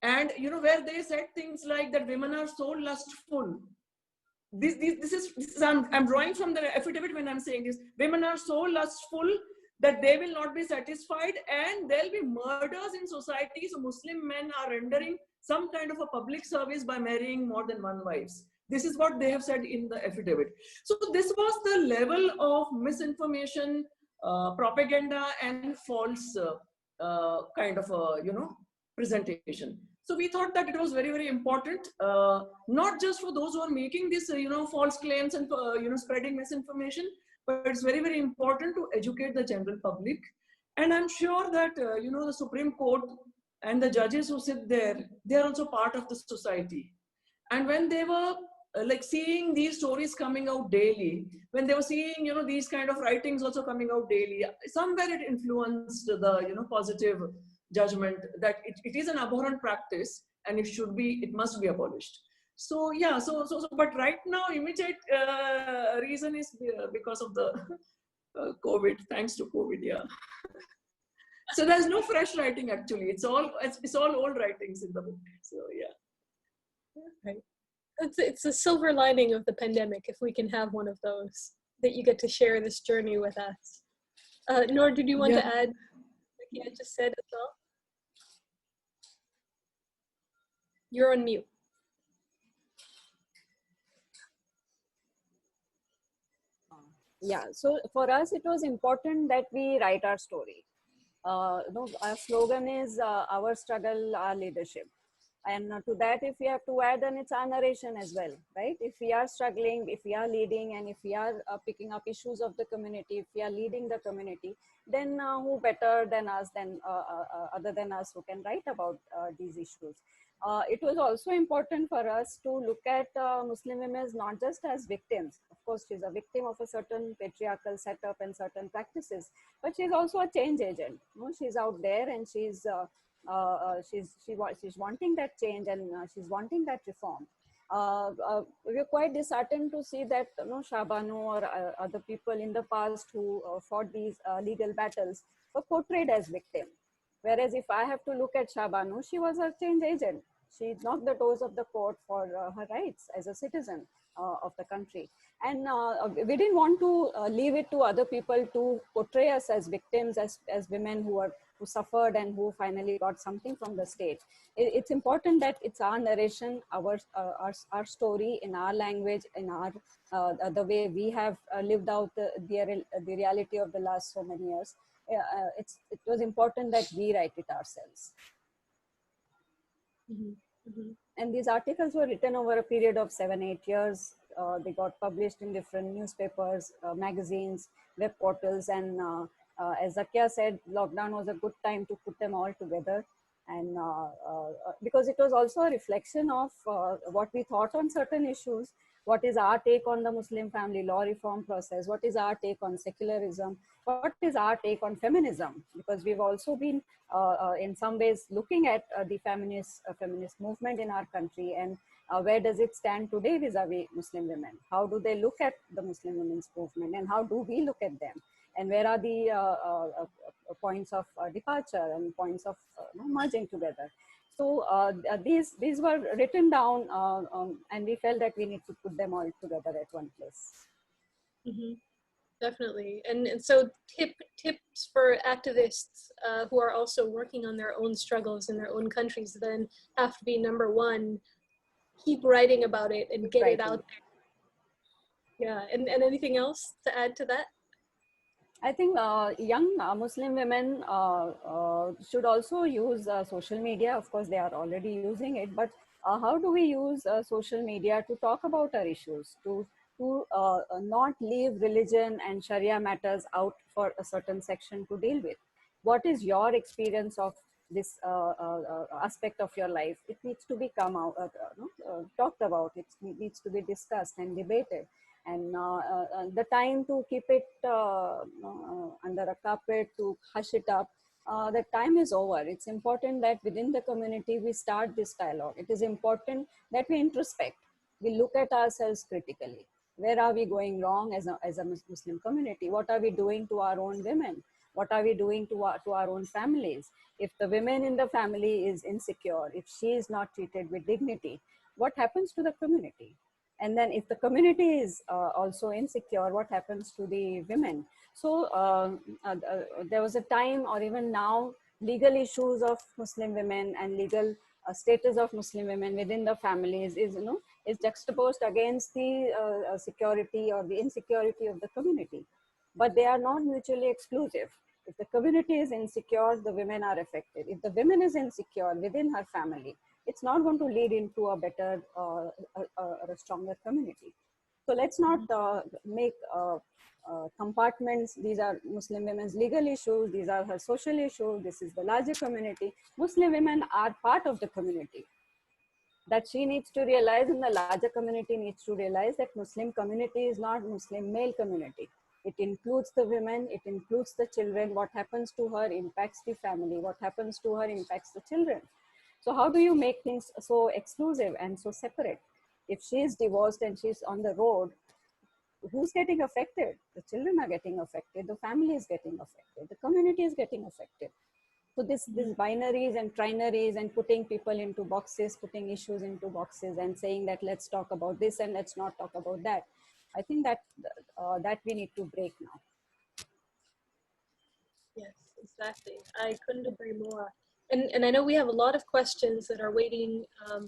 and where they said things like that women are so lustful. This is I'm drawing from the affidavit when I'm saying this. Women are so lustful that they will not be satisfied, and there'll be murders in society. So Muslim men are rendering some kind of a public service by marrying more than one wives. This is what they have said in the affidavit. So this was the level of misinformation, propaganda, and false kind of presentation. So we thought that it was very, very important, not just for those who are making this, false claims and spreading misinformation, but it's very, very important to educate the general public. And I'm sure that the Supreme Court and the judges who sit there, they are also part of the society. And when they were like seeing these stories coming out daily, when they were seeing these kind of writings also coming out daily, somewhere it influenced the positive judgment that it is an abhorrent practice and it must be abolished. So yeah, but right now immediate reason is because of the COVID, thanks to COVID, yeah. So there's no fresh writing actually. It's all old writings in the book. So yeah. Right. It's a silver lining of the pandemic, if we can have one of those, that you get to share this journey with us. Noor, did you want to add what you had just said as well? You're on mute. Yeah, so for us, it was important that we write our story. Our slogan is our struggle, our leadership. And to that, if we have to add, then it's our narration as well, right? If we are struggling, if we are leading, and if we are picking up issues of the community, if we are leading the community, then who better than us, other than us, who can write about these issues? It was also important for us to look at Muslim women not just as victims. Of course, she's a victim of a certain patriarchal setup and certain practices, but she's also a change agent. She's out there and she's wanting that change, and she's wanting that reform. We're quite disheartened to see that Shabanu or other people in the past who fought these legal battles were portrayed as victims. Whereas if I have to look at Shabanu, she was a change agent. She knocked the doors of the court for her rights as a citizen of the country. And we didn't want to leave it to other people to portray us as victims, as women who suffered and who finally got something from the state. It's important that it's our narration, our story in our language, in our the way we have lived out the reality of the last so many years. It was important that we write it ourselves. Mm-hmm. Mm-hmm. And these articles were written over a period of 7-8 years. They got published in different newspapers, magazines, web portals, and as Zakia said, lockdown was a good time to put them all together. And because it was also a reflection of what we thought on certain issues, What is our take on the Muslim family law reform process? What is our take on secularism? What is our take on feminism? Because we've also been in some ways looking at the feminist movement in our country, and where does it stand today vis-a-vis Muslim women? How do they look at the Muslim women's movement, and how do we look at them? And where are the points of departure and points of merging together? So these were written down, and we felt that we need to put them all together at one place. Mm-hmm. Definitely. And so tips for activists who are also working on their own struggles in their own countries then have to be, number one, keep writing about it and get it out there. Yeah. And anything else to add to that? I think young Muslim women should also use social media. Of course, they are already using it, but how do we use social media to talk about our issues, to not leave religion and Sharia matters out for a certain section to deal with? What is your experience of this aspect of your life? It needs to be talked about. It needs to be discussed and debated. And the time to keep it under a carpet, to hush it up, the time is over. It's important that within the community we start this dialogue. It is important that we introspect. We look at ourselves critically. Where are we going wrong as a Muslim community? What are we doing to our own women? What are we doing to our own families? If the women in the family is insecure, if she is not treated with dignity, what happens to the community? And then if the community is also insecure, what happens to the women? So there was a time, or even now, legal issues of Muslim women and legal status of Muslim women within the families is juxtaposed against the security or the insecurity of the community. But they are not mutually exclusive. If the community is insecure, the women are affected. If the woman is insecure within her family, it's not going to lead into a better or a stronger community. So let's not make compartments. These are Muslim women's legal issues. These are her social issues. This is the larger community. Muslim women are part of the community. That she needs to realize, and the larger community needs to realize, that Muslim community is not Muslim male community. It includes the women, it includes the children. What happens to her impacts the family. What happens to her impacts the children. So how do you make things so exclusive and so separate? If she is divorced and she's on the road, who's getting affected? The children are getting affected, the family is getting affected, the community is getting affected. So this binaries and trinaries and putting people into boxes, putting issues into boxes and saying that let's talk about this and let's not talk about that. I think that we need to break now. Yes, exactly. I couldn't agree more. And I know we have a lot of questions that are waiting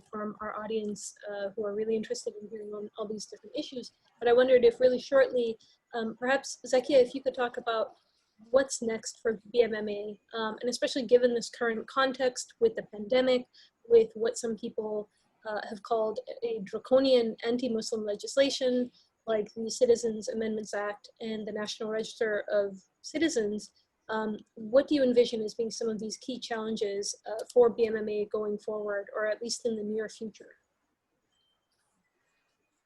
from our audience who are really interested in hearing on all these different issues. But I wondered if really shortly, perhaps Zakia, if you could talk about what's next for BMMA, and especially given this current context with the pandemic, with what some people have called a draconian anti-Muslim legislation, like the Citizens Amendments Act and the National Register of Citizens. What do you envision as being some of these key challenges for BMMA going forward, or at least in the near future?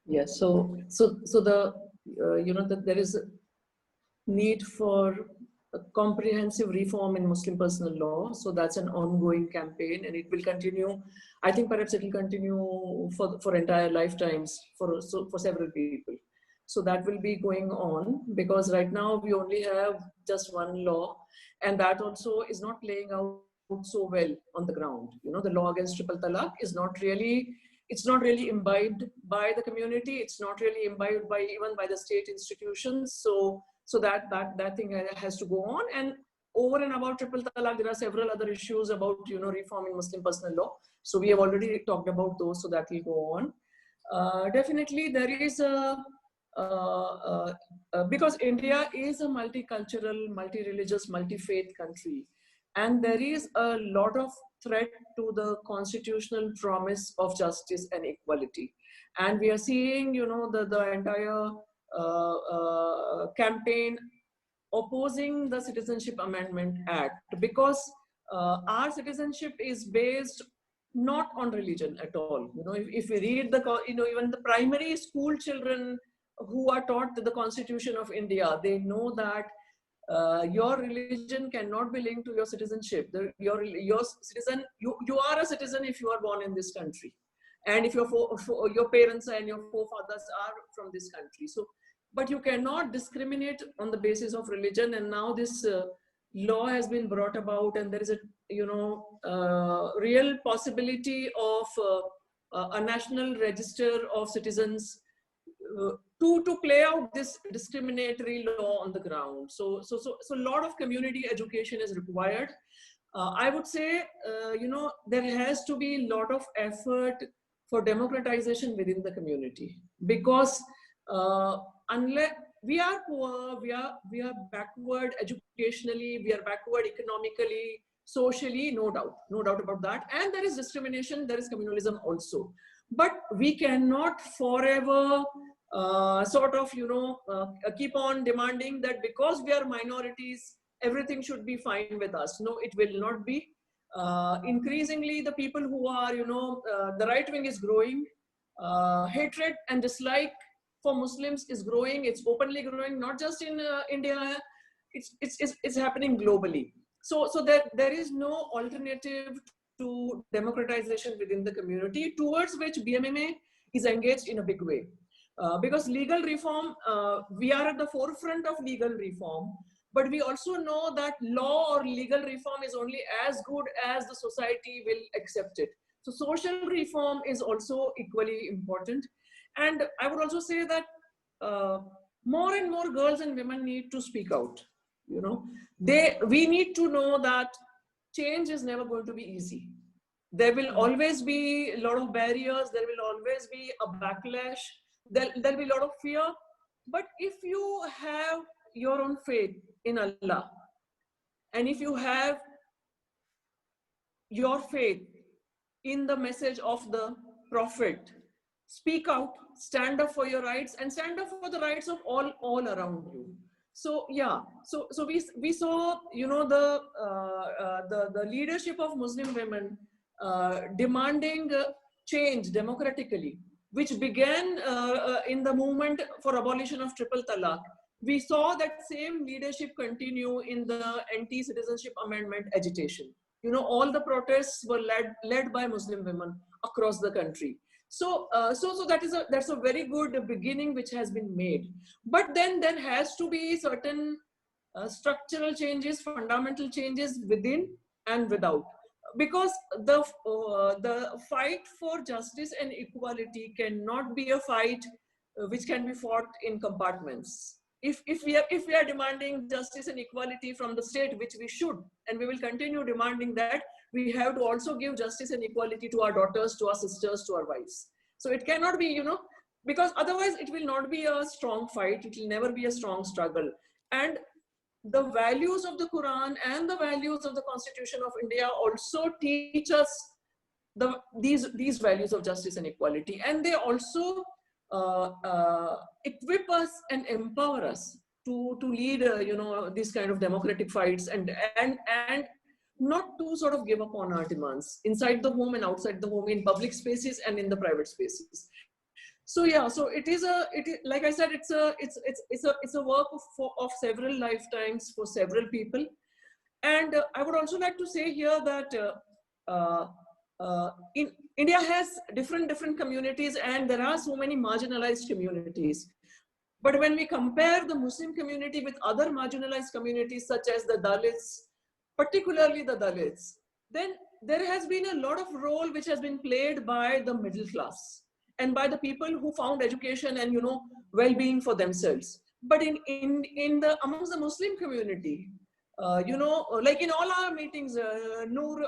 Yes, so the that there is a need for a comprehensive reform in Muslim personal law. So that's an ongoing campaign, and it will continue. I think perhaps it will continue for entire lifetimes for several people. So that will be going on, because right now we only have just one law, and that also is not playing out so well on the ground. The law against triple talaq is not really imbibed by the community. It's not really imbibed even by the state institutions. So that thing has to go on. And over and about triple talaq, there are several other issues about reforming Muslim personal law. So we have already talked about those, so that will go on. Definitely there is because India is a multicultural, multi-religious, multi-faith country, and there is a lot of threat to the constitutional promise of justice and equality. And we are seeing, the entire campaign opposing the Citizenship Amendment Act, because our citizenship is based not on religion at all. You know, if we read the, you know, even the primary school children who are taught the Constitution of India, they know that your religion cannot be linked to your citizenship. Your citizen, you are a citizen if you are born in this country, and if your parents and your forefathers are from this country. So, but you cannot discriminate on the basis of religion. And now this law has been brought about, and there is a, you know, real possibility of a national register of citizens to play out this discriminatory law on the ground. So a lot of community education is required. I would say, you know, there has to be a lot of effort for democratization within the community, because unless we are poor, we are backward educationally, we are backward economically, socially, no doubt about that. And there is discrimination, there is communalism also. But we cannot forever sort of, you know, keep on demanding that because we are minorities, everything should be fine with us. No, it will not be. Increasingly, the people who are, you know, the right wing is growing. Hatred and dislike for Muslims is growing. It's openly growing, not just in India. It's happening globally. So there is no alternative to democratization within the community, towards which BMMA is engaged in a big way. Because legal reform, we are at the forefront of legal reform, but we also know that law or legal reform is only as good as the society will accept it. So social reform is also equally important. And I would also say that more and more girls and women need to speak out. You know, we need to know that change is never going to be easy. There will always be a lot of barriers. There will always be a backlash. There'll be a lot of fear. But if you have your own faith in Allah, and if you have your faith in the message of the Prophet, speak out, stand up for your rights, and stand up for the rights of all around you. So yeah, so we saw, you know, the leadership of Muslim women demanding change democratically, which began in the movement for abolition of triple talaq. We saw that same leadership continue in the anti-citizenship amendment agitation. You know, all the protests were led by Muslim women across the country. So that's a very good beginning which has been made. But then there has to be certain structural changes, fundamental changes within and without. Because the fight for justice and equality cannot be a fight which can be fought in compartments. If we are demanding justice and equality from the state, which we should, and we will continue demanding that, we have to also give justice and equality to our daughters, to our sisters, to our wives. So it cannot be, you know, because otherwise it will not be a strong fight. It will never be a strong struggle. And the values of the Quran and the values of the Constitution of India also teach us these values of justice and equality. And they also equip us and empower us to lead, you know, these kind of democratic fights, and not to sort of give up on our demands inside the home and outside the home, in public spaces and in the private spaces. So yeah, so it is like I said, it's a work of several lifetimes for several people. And I would also like to say here that in India has different communities, and there are so many marginalized communities. But when we compare the Muslim community with other marginalized communities, such as the Dalits, particularly the Dalits, then there has been a lot of role which has been played by the middle class and by the people who found education and, you know, well-being for themselves. But amongst the Muslim community, you know, like in all our meetings, Noor,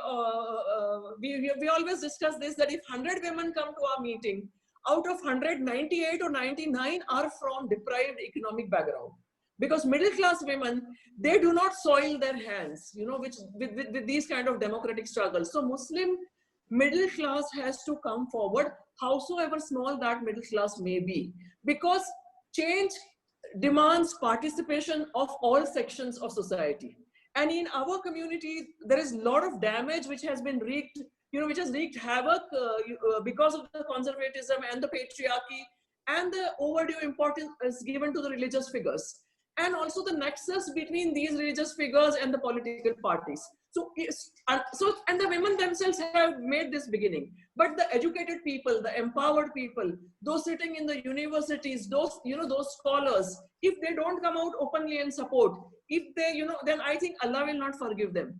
we always discuss this, that if 100 women come to our meeting, out of 198 or 99 are from deprived economic background. Because middle class women, they do not soil their hands, you know, with these kind of democratic struggles. So Muslim middle class has to come forward, howsoever small that middle class may be, because change demands participation of all sections of society. And in our community, there is a lot of damage which has been wreaked which has wreaked havoc because of the conservatism and the patriarchy and the overdue importance is given to the religious figures. And also the nexus between these religious figures and the political parties. And the women themselves have made this beginning. But the educated people, the empowered people, those sitting in the universities, those scholars, if they don't come out openly and support, if they, then I think Allah will not forgive them.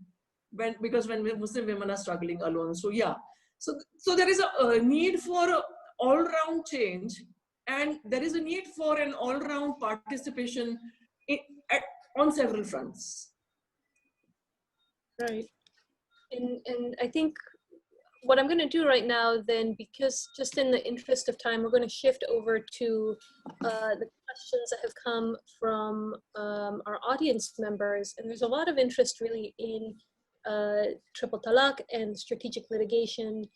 Because when Muslim women are struggling alone. So yeah, so there is a need for all-round change, and there is a need for an all-round participation on several fronts. Right. And I think what I'm going to do right now then, because just in the interest of time, we're going to shift over to the questions that have come from our audience members. And there's a lot of interest really in triple talaq and strategic litigation.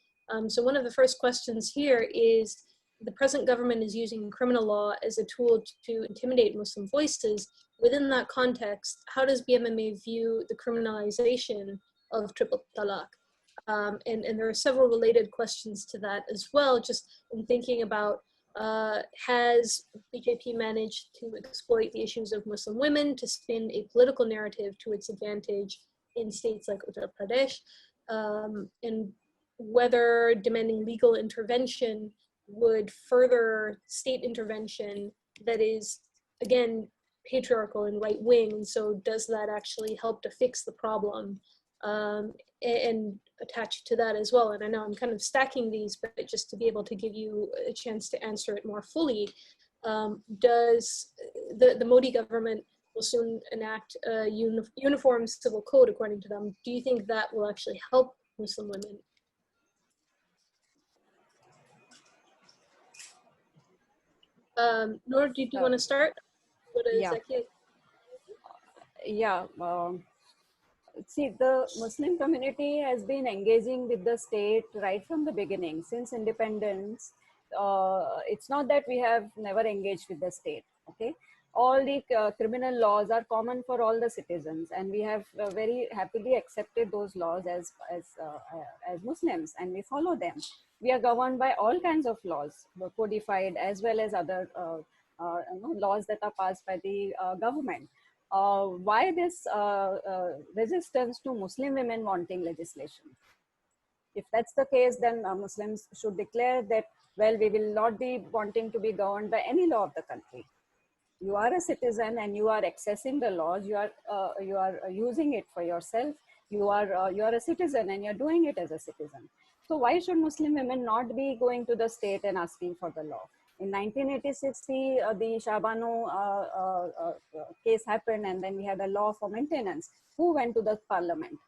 So one of the first questions here is, the present government is using criminal law as a tool to intimidate Muslim voices. Within that context, how does BMMA view the criminalization of triple talaq? And there are several related questions to that as well, just in thinking about, has BJP managed to exploit the issues of Muslim women to spin a political narrative to its advantage in states like Uttar Pradesh, and whether demanding legal intervention would further state intervention that is, again, patriarchal and right-wing, and so does that actually help to fix the problem? And attached to that as well, and I know I'm kind of stacking these, but just to be able to give you a chance to answer it more fully, does the Modi government will soon enact a uniform civil code according to them? Do you think that will actually help Muslim women? Noor, do you want to start? What is Yeah. Yeah. See, the Muslim community has been engaging with the state right from the beginning, since independence. It's not that we have never engaged with the state, okay? All the criminal laws are common for all the citizens, and we have very happily accepted those laws as Muslims, and we follow them. We are governed by all kinds of laws, codified as well as other laws that are passed by the government. Why this resistance to Muslim women wanting legislation? If that's the case, then Muslims should declare that, well, we will not be wanting to be governed by any law of the country. You are a citizen and you are accessing the laws. You are using it for yourself. You are a citizen and you're doing it as a citizen. So why should Muslim women not be going to the state and asking for the law? In 1986, the Shabano case happened, and then we had a law for maintenance. Who went to the parliament?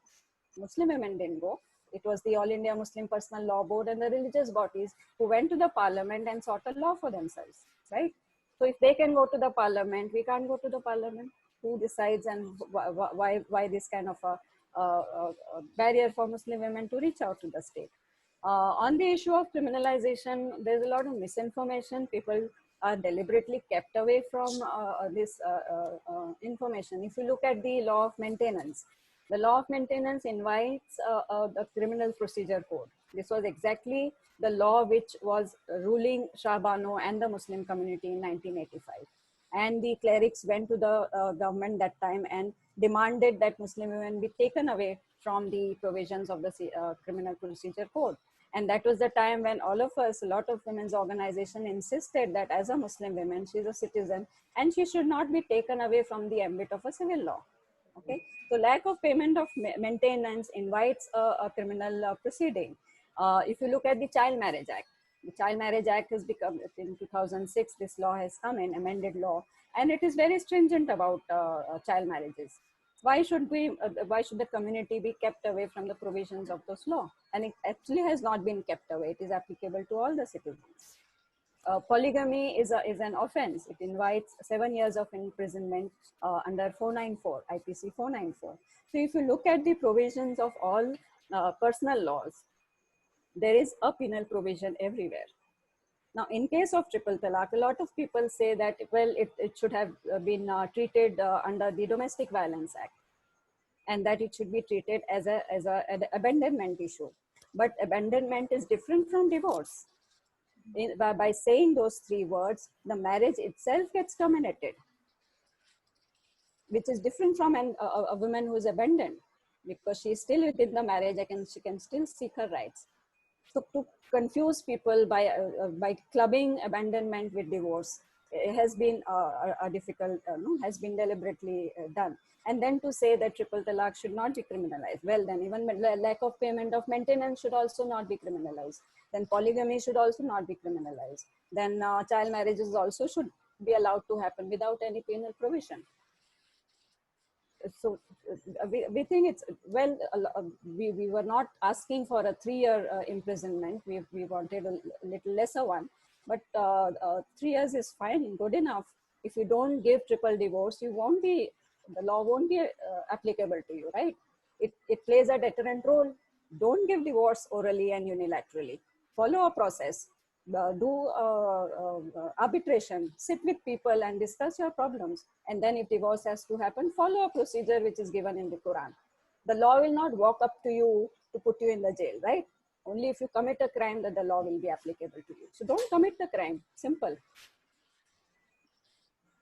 Muslim women didn't go. It was the All India Muslim Personal Law Board and the religious bodies who went to the parliament and sought a law for themselves, right? So if they can go to the parliament, we can't go to the parliament. Who decides, and why this kind of a barrier for Muslim women to reach out to the state? On the issue of criminalization, there's a lot of misinformation. People are deliberately kept away from this information. If you look at the law of maintenance, the law of maintenance invites the criminal procedure code. This was exactly the law which was ruling Shah Bano and the Muslim community in 1985. And the clerics went to the government that time and demanded that Muslim women be taken away from the provisions of the criminal procedure code. And that was the time when all of us, a lot of women's organizations insisted that as a Muslim woman, she's a citizen and she should not be taken away from the ambit of a civil law. Okay, so lack of payment of maintenance invites a criminal proceeding. If you look at the Child Marriage Act, the Child Marriage Act has become, in 2006, this law has come in, amended law, and it is very stringent about child marriages. Why should the community be kept away from the provisions of those law? And it actually has not been kept away. It is applicable to all the citizens. Polygamy is an offense. It invites 7 years of imprisonment under 494, IPC 494. So if you look at the provisions of all personal laws, there is a penal provision everywhere. Now, in case of triple talaq, a lot of people say that, well, it should have been treated under the Domestic Violence Act, and that it should be treated as an abandonment issue. But abandonment is different from divorce. By saying those three words, the marriage itself gets terminated, which is different from a woman who is abandoned, because she is still within the marriage, she can still seek her rights. So to confuse people by clubbing abandonment with divorce, it has been difficult, has been deliberately done. And then to say that triple talaq should not be criminalized. Well, then even lack of payment of maintenance should also not be criminalized. Then polygamy should also not be criminalized. Then child marriages also should be allowed to happen without any penal provision. So we think it's, well, we were not asking for a 3-year imprisonment. We wanted a little lesser one, but 3 years is fine, good enough. If you don't give triple divorce, the law won't be applicable to you, right? It plays a deterrent role. Don't give divorce orally and unilaterally. Follow a process. Do arbitration, sit with people and discuss your problems. And then if divorce has to happen, follow a procedure which is given in the Quran. The law will not walk up to you to put you in the jail, right? Only if you commit a crime that the law will be applicable to you. So don't commit the crime, simple.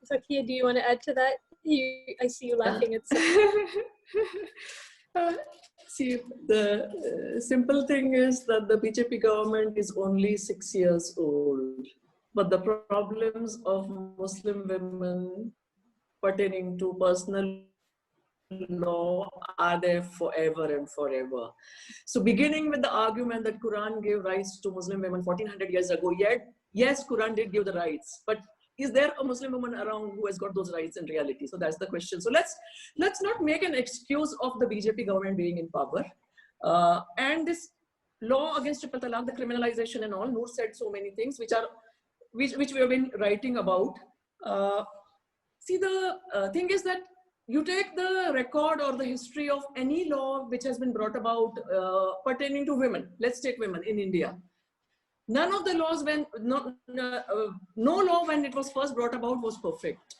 Zakia, do you want to add to that? I see you laughing. See, the simple thing is that the BJP government is only 6 years old, but the problems of Muslim women pertaining to personal law are there forever and forever. So beginning with the argument that Quran gave rights to Muslim women 1400 years ago, yet, yes, Quran did give the rights, but is there a Muslim woman around who has got those rights in reality? So that's the question. So let's not make an excuse of the BJP government being in power. And this law against triple talaq, the criminalization and all, Noor said so many things which we have been writing about. See, the thing is that you take the record or the history of any law which has been brought about pertaining to women. Let's take women in India. None of the laws, no law when it was first brought about was perfect.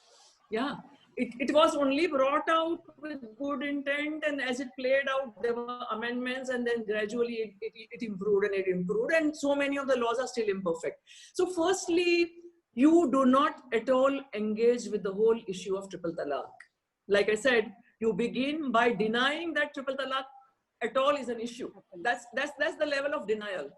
Yeah, it was only brought out with good intent, and as it played out, there were amendments, and then gradually it improved and it improved, and so many of the laws are still imperfect. So firstly, you do not at all engage with the whole issue of triple talaq. Like I said, you begin by denying that triple talaq at all is an issue. That's the level of denial.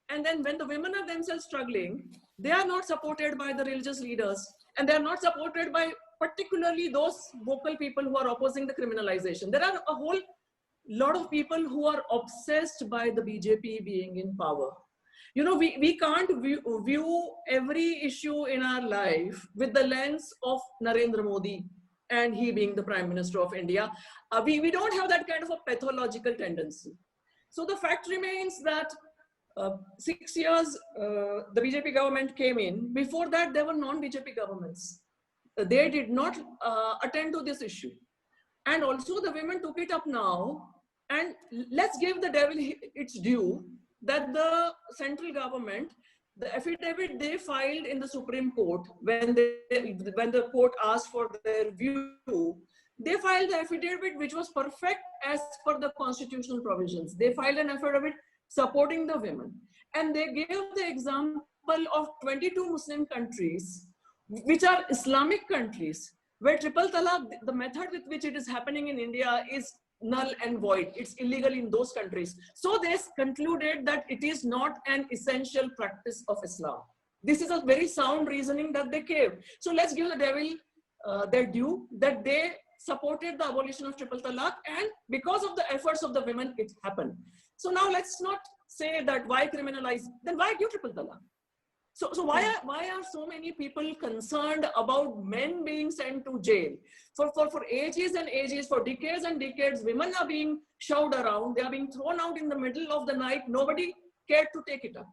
And then when the women are themselves struggling, they are not supported by the religious leaders, and they are not supported by particularly those vocal people who are opposing the criminalization. There are a whole lot of people who are obsessed by the BJP being in power. You know, we can't view every issue in our life with the lens of Narendra Modi and he being the Prime Minister of India. We don't have that kind of a pathological tendency. So the fact remains that 6 years the BJP government came in. Before that, there were non-BJP governments. They did not attend to this issue. And also the women took it up now. And let's give the devil its due that the central government, the affidavit they filed in the Supreme Court, when the court asked for their view, they filed the affidavit which was perfect as per the constitutional provisions. They filed an affidavit supporting the women. And they gave the example of 22 Muslim countries, which are Islamic countries, where triple talaq, the method with which it is happening in India is null and void. It's illegal in those countries. So they concluded that it is not an essential practice of Islam. This is a very sound reasoning that they gave. So let's give the devil their due, that they supported the abolition of triple talaq, and because of the efforts of the women, it happened. So now let's not say that why criminalize, then why give triple talaq? So why are so many people concerned about men being sent to jail? For ages and ages, for decades and decades, women are being shoved around. They are being thrown out in the middle of the night. Nobody cared to take it up.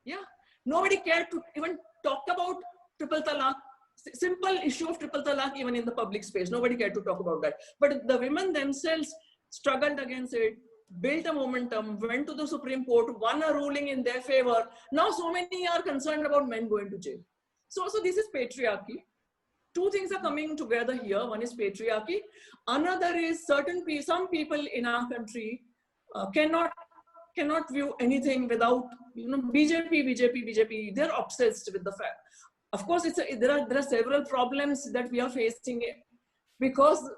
Yeah, nobody cared to even talk about triple talaq. Simple issue of triple talaq even in the public space. Nobody cared to talk about that. But the women themselves struggled against it, built a momentum, went to the Supreme Court, won a ruling in their favor. Now so many are concerned about men going to jail. So this is patriarchy. Two things are coming together here. One is patriarchy. Another is some people in our country cannot cannot view anything without, BJP. They're obsessed with the fact. Of course, there are several problems that we are facing because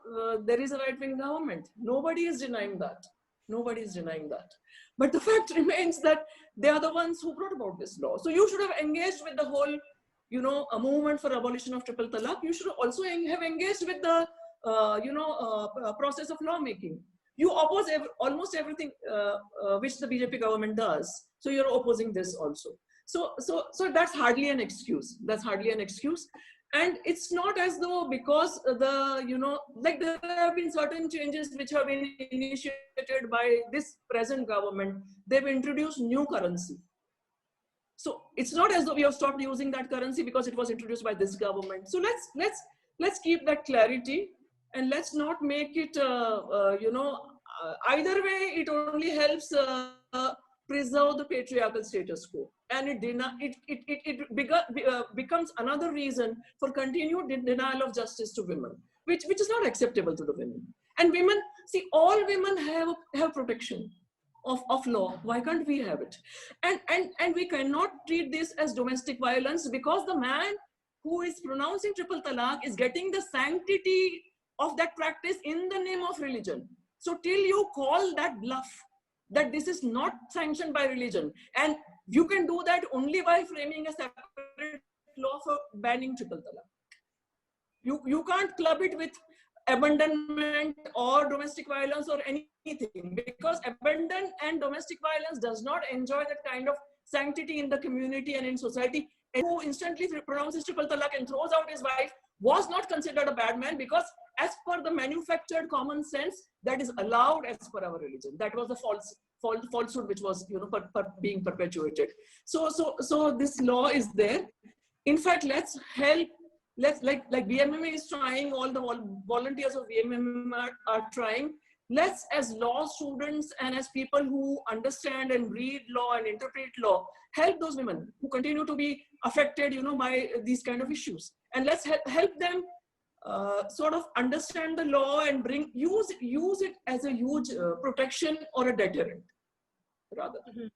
there is a right-wing government. Nobody is denying that. Nobody is denying that. But the fact remains that they are the ones who brought about this law. So you should have engaged with the whole, a movement for abolition of triple talaq. You should also have engaged with the, process of lawmaking. You oppose almost everything which the BJP government does. So you're opposing this also. So that's hardly an excuse. That's hardly an excuse. And it's not as though because like there have been certain changes which have been initiated by this present government. They've introduced new currency. So it's not as though we have stopped using that currency because it was introduced by this government. So let's keep that clarity, and let's not make it, either way, it only helps preserve the patriarchal status quo. And it becomes another reason for continued denial of justice to women, which is not acceptable to the women. And women, see, all women have protection of law. Why can't we have it? And we cannot treat this as domestic violence, because the man who is pronouncing triple talaq is getting the sanctity of that practice in the name of religion. So till you call that bluff, that this is not sanctioned by religion, and you can do that only by framing a separate law for banning triple talaq. You can't club it with abandonment or domestic violence or anything, because abandon and domestic violence does not enjoy that kind of sanctity in the community and in society. And who instantly pronounces triple talaq and throws out his wife was not considered a bad man, because as per the manufactured common sense, that is allowed as per our religion. That was the falsehood which was being perpetuated. So this law is there. In fact, let's help. Like BMMA is trying, all the volunteers of BMMA are trying. Let's, as law students and as people who understand and read law and interpret law, help those women who continue to be affected, by these kind of issues. And let's help them sort of understand the law and use it as a huge protection or a deterrent, rather. Mm-hmm.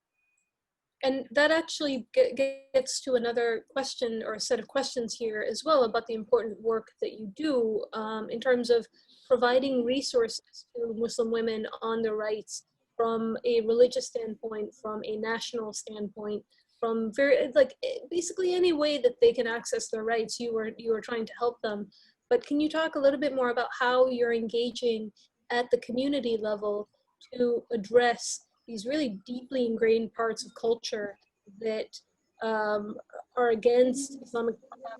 And that actually gets to another question, or a set of questions here as well, about the important work that you do in terms of providing resources to Muslim women on their rights from a religious standpoint, from a national standpoint, from basically any way that they can access their rights. You are trying to help them. But can you talk a little bit more about how you're engaging at the community level to address these really deeply ingrained parts of culture that are against Islamic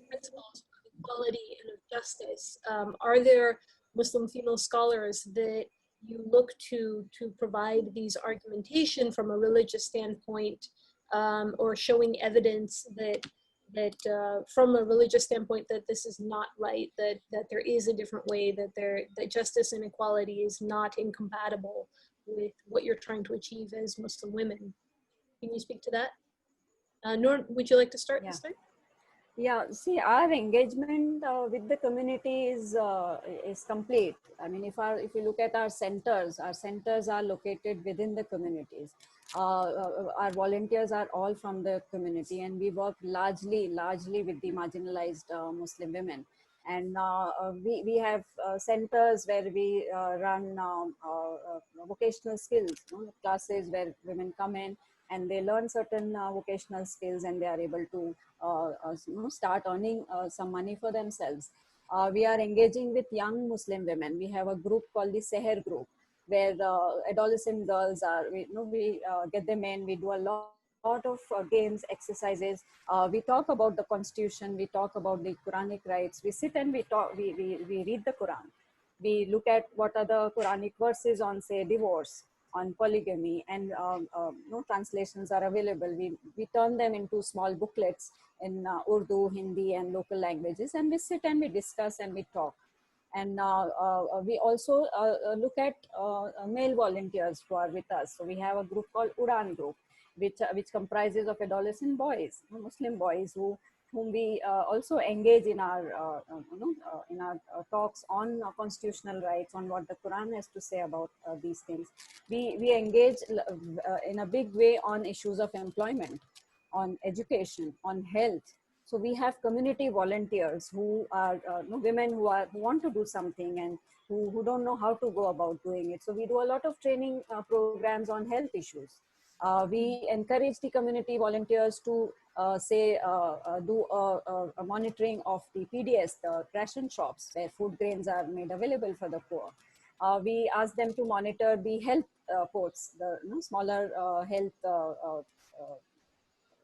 principles of equality and of justice? Are there Muslim female scholars that you look to provide these argumentation from a religious standpoint, or showing evidence that from a religious standpoint that this is not right, that there is a different way, that justice and equality is not incompatible with what you're trying to achieve as Muslim women? Can you speak to that? Noor, would you like to start this time? Yeah, see, our engagement with the community is complete. I mean, if you look at our centers are located within the communities. Our volunteers are all from the community, and we work largely with the marginalized Muslim women. And we have centers where we run vocational skills, classes where women come in and they learn certain vocational skills, and they are able to start earning some money for themselves. We are engaging with young Muslim women. We have a group called the Seher group, where adolescent girls are, we get them in, we do a lot of games, exercises. We talk about the constitution, we talk about the Quranic rights, we sit and we read the Quran. We look at what are the Quranic verses on, say, divorce, on polygamy, and no translations are available. We turn them into small booklets in Urdu, Hindi, and local languages, and we sit and we discuss and we talk. And we also look at male volunteers who are with us. So we have a group called Udan Group, which comprises of adolescent boys, Muslim boys, who whom we also engage in our talks on constitutional rights, on what the Quran has to say about these things. We engage in a big way on issues of employment, on education, on health. So we have community volunteers who are women who want to do something and who don't know how to go about doing it. So we do a lot of training programs on health issues. We encourage the community volunteers to do a monitoring of the PDS, the ration shops, where food grains are made available for the poor. We ask them to monitor the health ports, the smaller health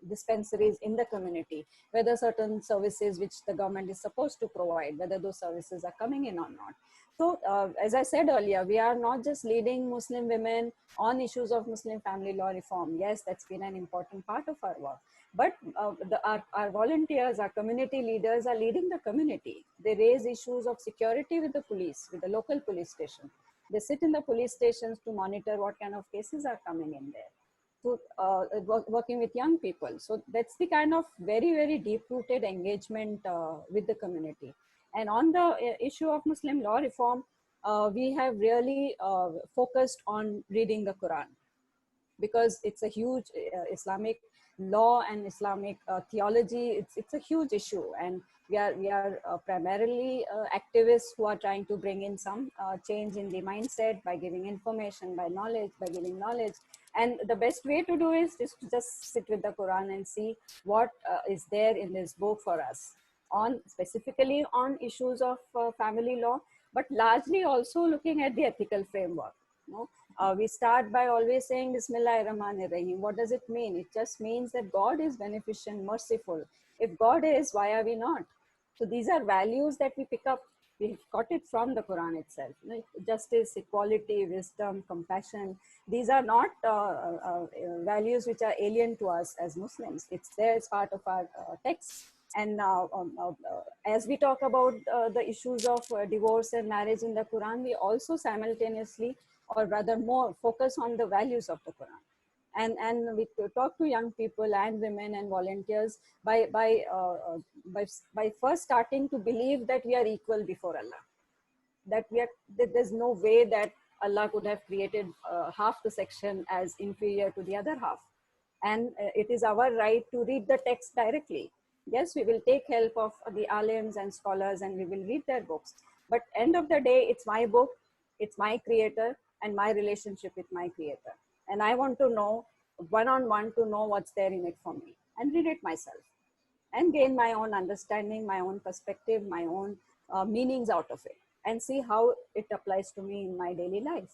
dispensaries in the community, whether certain services which the government is supposed to provide, whether those services are coming in or not. So as I said earlier, we are not just leading Muslim women on issues of Muslim family law reform. Yes, that's been an important part of our work. But our volunteers, our community leaders are leading the community. They raise issues of security with the police, with the local police station. They sit in the police stations to monitor what kind of cases are coming in there. To working with young people. So that's the kind of very, very deep-rooted engagement with the community. And on the issue of Muslim law reform, we have really focused on reading the Quran, because it's a huge Islamic law and Islamic theology. It's a huge issue, and we are primarily activists who are trying to bring in some change in the mindset by giving information, by giving knowledge. And the best way to do is to just sit with the Quran and see what is there in this book for us, specifically on issues of family law, but largely also looking at the ethical framework. We start by always saying Bismillahir Rahmanir Rahim. What does it mean? It just means that God is beneficent, merciful. If God is, why are we not? So these are values that we pick up. We've got it from the Quran itself. Justice, equality, wisdom, compassion. These are not values which are alien to us as Muslims. It's there as part of our text. And as we talk about the issues of divorce and marriage in the Quran, we also simultaneously, or rather more, focus on the values of the Quran. And we talk to young people and women and volunteers by first starting to believe that we are equal before Allah. That there's no way that Allah could have created half the section as inferior to the other half. And it is our right to read the text directly. Yes, we will take help of the alims and scholars and we will read their books. But end of the day, it's my book, it's my creator, and my relationship with my creator. And I want to know, one-on-one, to know what's there in it for me and read it myself and gain my own understanding, my own perspective, my own meanings out of it, and see how it applies to me in my daily life.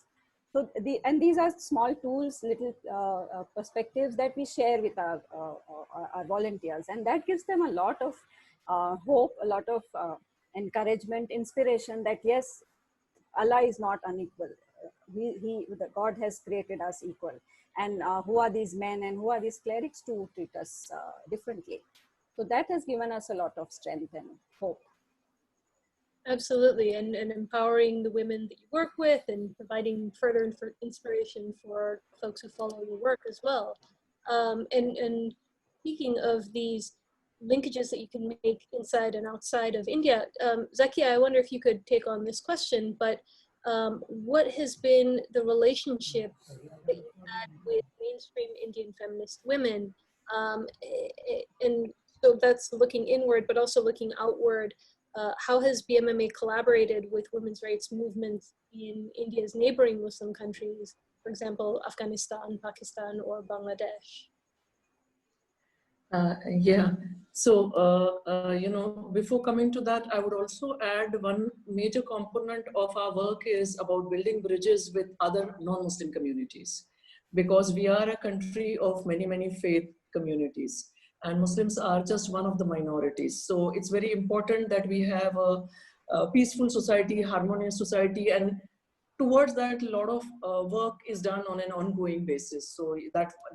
So these are small tools, little perspectives that we share with our volunteers, and that gives them a lot of hope, a lot of encouragement, inspiration that yes, Allah is not unequal. God has created us equal. And who are these men and who are these clerics to treat us differently? So that has given us a lot of strength and hope. Absolutely, and empowering the women that you work with and providing further inspiration for folks who follow your work as well. And speaking of these linkages that you can make inside and outside of India, Zakia, I wonder if you could take on this question, but what has been the relationship that you've had with mainstream Indian feminist women? And so that's looking inward, but also looking outward. How has BMMA collaborated with women's rights movements in India's neighboring Muslim countries, for example, Afghanistan, Pakistan, or Bangladesh? Yeah, so, before coming to that, I would also add one major component of our work is about building bridges with other non-Muslim communities, because we are a country of many, many faith communities. And Muslims are just one of the minorities. So it's very important that we have a peaceful society, harmonious society, and towards that, a lot of work is done on an ongoing basis. So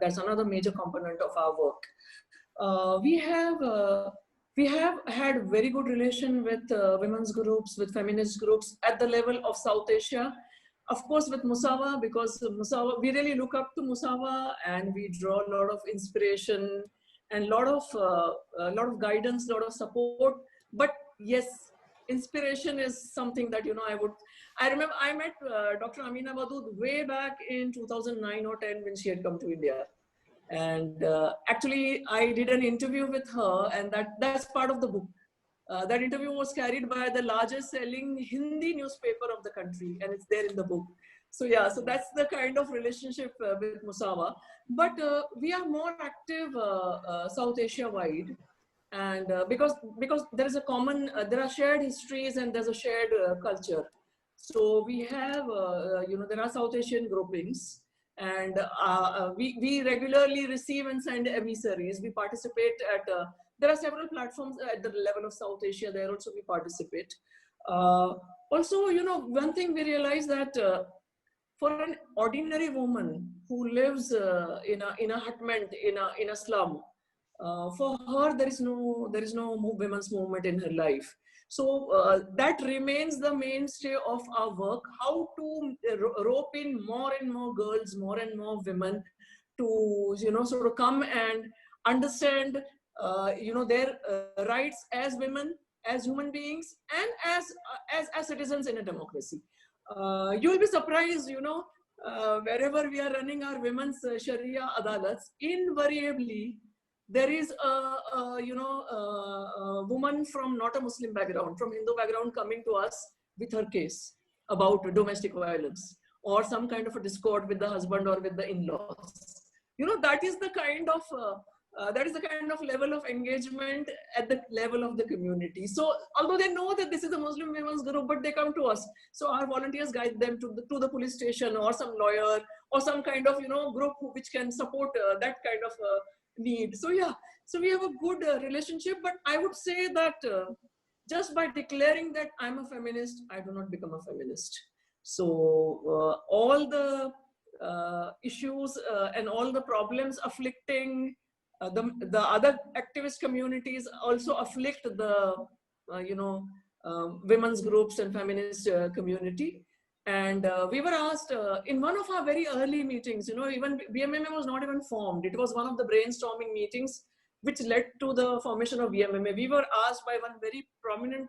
that's another major component of our work. We have had very good relation with women's groups, with feminist groups at the level of South Asia. Of course, with Musawah, because Musawah, we really look up to Musawah and we draw a lot of inspiration and a lot of guidance, a lot of support. But yes, inspiration is something that, you know, I remember I met Dr. Amina Wadud way back in 2009 or 10 when she had come to India. And actually, I did an interview with her, and that's part of the book. That interview was carried by the largest selling Hindi newspaper of the country, and it's there in the book. So yeah, so that's the kind of relationship with Musawah. But we are more active South Asia wide, and because there is a common, there are shared histories and there's a shared culture. So we have, you know, there are South Asian groupings, and we regularly receive and send emissaries. We participate at, there are several platforms at the level of South Asia, there also we participate. Also, you know, one thing we realize that for an ordinary woman who lives in a hutment, in a slum, for her there is no women's movement in her life. So that remains the mainstay of our work, how to rope in more and more girls, more and more women to, you know, sort of come and understand, you know, their rights as women, as human beings, and as citizens in a democracy. You will be surprised, you know, wherever we are running our women's Sharia adalats, invariably there is a you know, a woman from not a Muslim background, from Hindu background, coming to us with her case about domestic violence or some kind of a discord with the husband or with the in-laws. You know, that is the kind of level of engagement at the level of the community. So although they know that this is a Muslim women's group, but they come to us. So our volunteers guide them to the police station, or some lawyer, or some kind of, you know, group which can support that kind of need. So yeah, so we have a good relationship. But I would say that just by declaring that I'm a feminist, I do not become a feminist. So all the issues and all the problems afflicting the other activist communities also afflict the you know, women's groups and feminist community. And we were asked in one of our very early meetings, you know, even BMMA was not even formed. It was one of the brainstorming meetings which led to the formation of BMMA. We were asked by one very prominent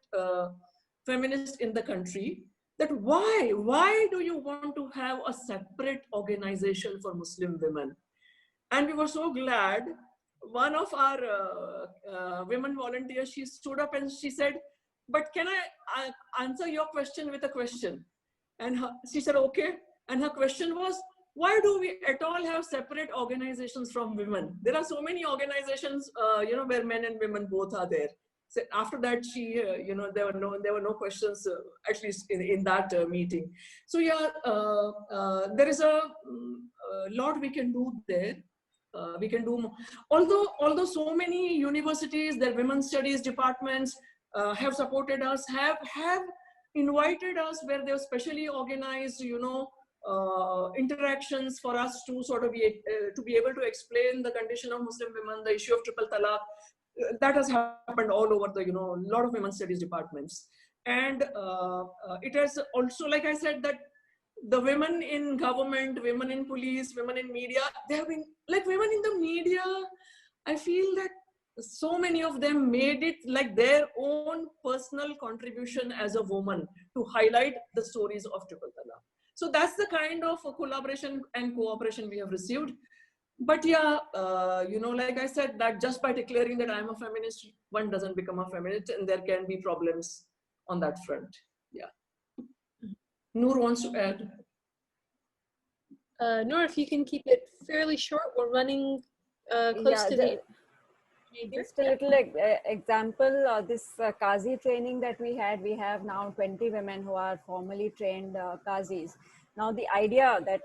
feminist in the country that why do you want to have a separate organization for Muslim women? And we were so glad. One of our women volunteers, she stood up and she said, but can I answer your question with a question? And she said, okay. And her question was, why do we at all have separate organizations from women? There are so many organizations, you know, where men and women both are there. So after that, she, you know, there were no questions, at least in that meeting. So yeah, there is a lot we can do there. We can do more. Although so many universities, their women's studies departments have supported us, have invited us, where they've specially organized, you know, interactions for us to sort of be able to explain the condition of Muslim women, the issue of triple talaq. That has happened all over the, you know, a lot of women's studies departments. And it has also, like I said, that the women in government, women in police, women in media, they have been, like women in the media, I feel that so many of them made it like their own personal contribution as a woman to highlight the stories of triple talaq. So that's the kind of collaboration and cooperation we have received. But yeah, you know, like I said, that just by declaring that I'm a feminist, one doesn't become a feminist, and there can be problems on that front. Yeah. Noor wants to add. Noor, if you can keep it fairly short, we're running close to the major. Just a little example, this Qazi training that we have now 20 women who are formally trained Qazis. Now the idea that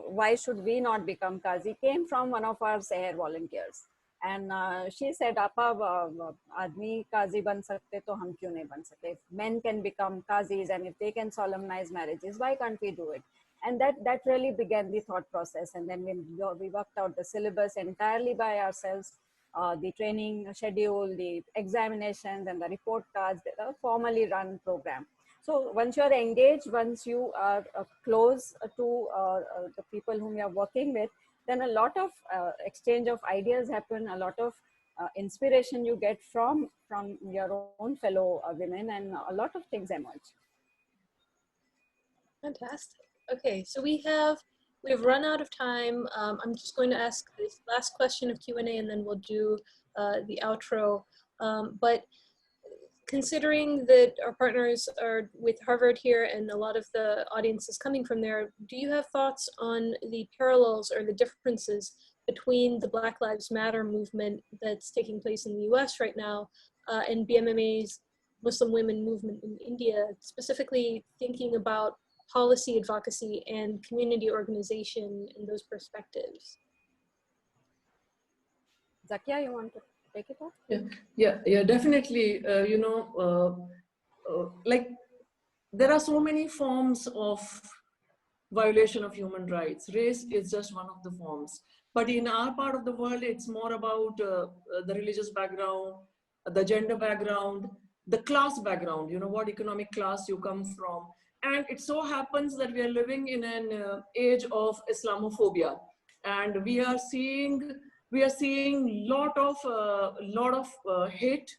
why should we not become Qazi came from one of our Seher volunteers. And she said, "Apa, आदमी Qazi ban sakte, to hum kyun nahi ban sakte? If men can become Qazis and if they can solemnize marriages, why can't we do it?" And that really began the thought process. And then we worked out the syllabus entirely by ourselves, the training schedule, the examinations, and the report cards, the formally run program. So once you are engaged, once you are close to the people whom you are working with, then a lot of exchange of ideas happen, a lot of inspiration you get from your own fellow women, and a lot of things emerge. Fantastic. Okay, so we've run out of time. I'm just going to ask this last question of Q&A, and then we'll do the outro. But considering that our partners are with Harvard here and a lot of the audience is coming from there, do you have thoughts on the parallels or the differences between the Black Lives Matter movement that's taking place in the US right now and BMMA's Muslim women movement in India, specifically thinking about policy advocacy and community organization in those perspectives? Zakia, you want to take it off? Yeah, definitely. Like there are so many forms of violation of human rights. Race is just one of the forms. But in our part of the world, it's more about the religious background, the gender background, the class background, what economic class you come from. And it so happens that we are living in an age of Islamophobia. And we are seeing lot of hate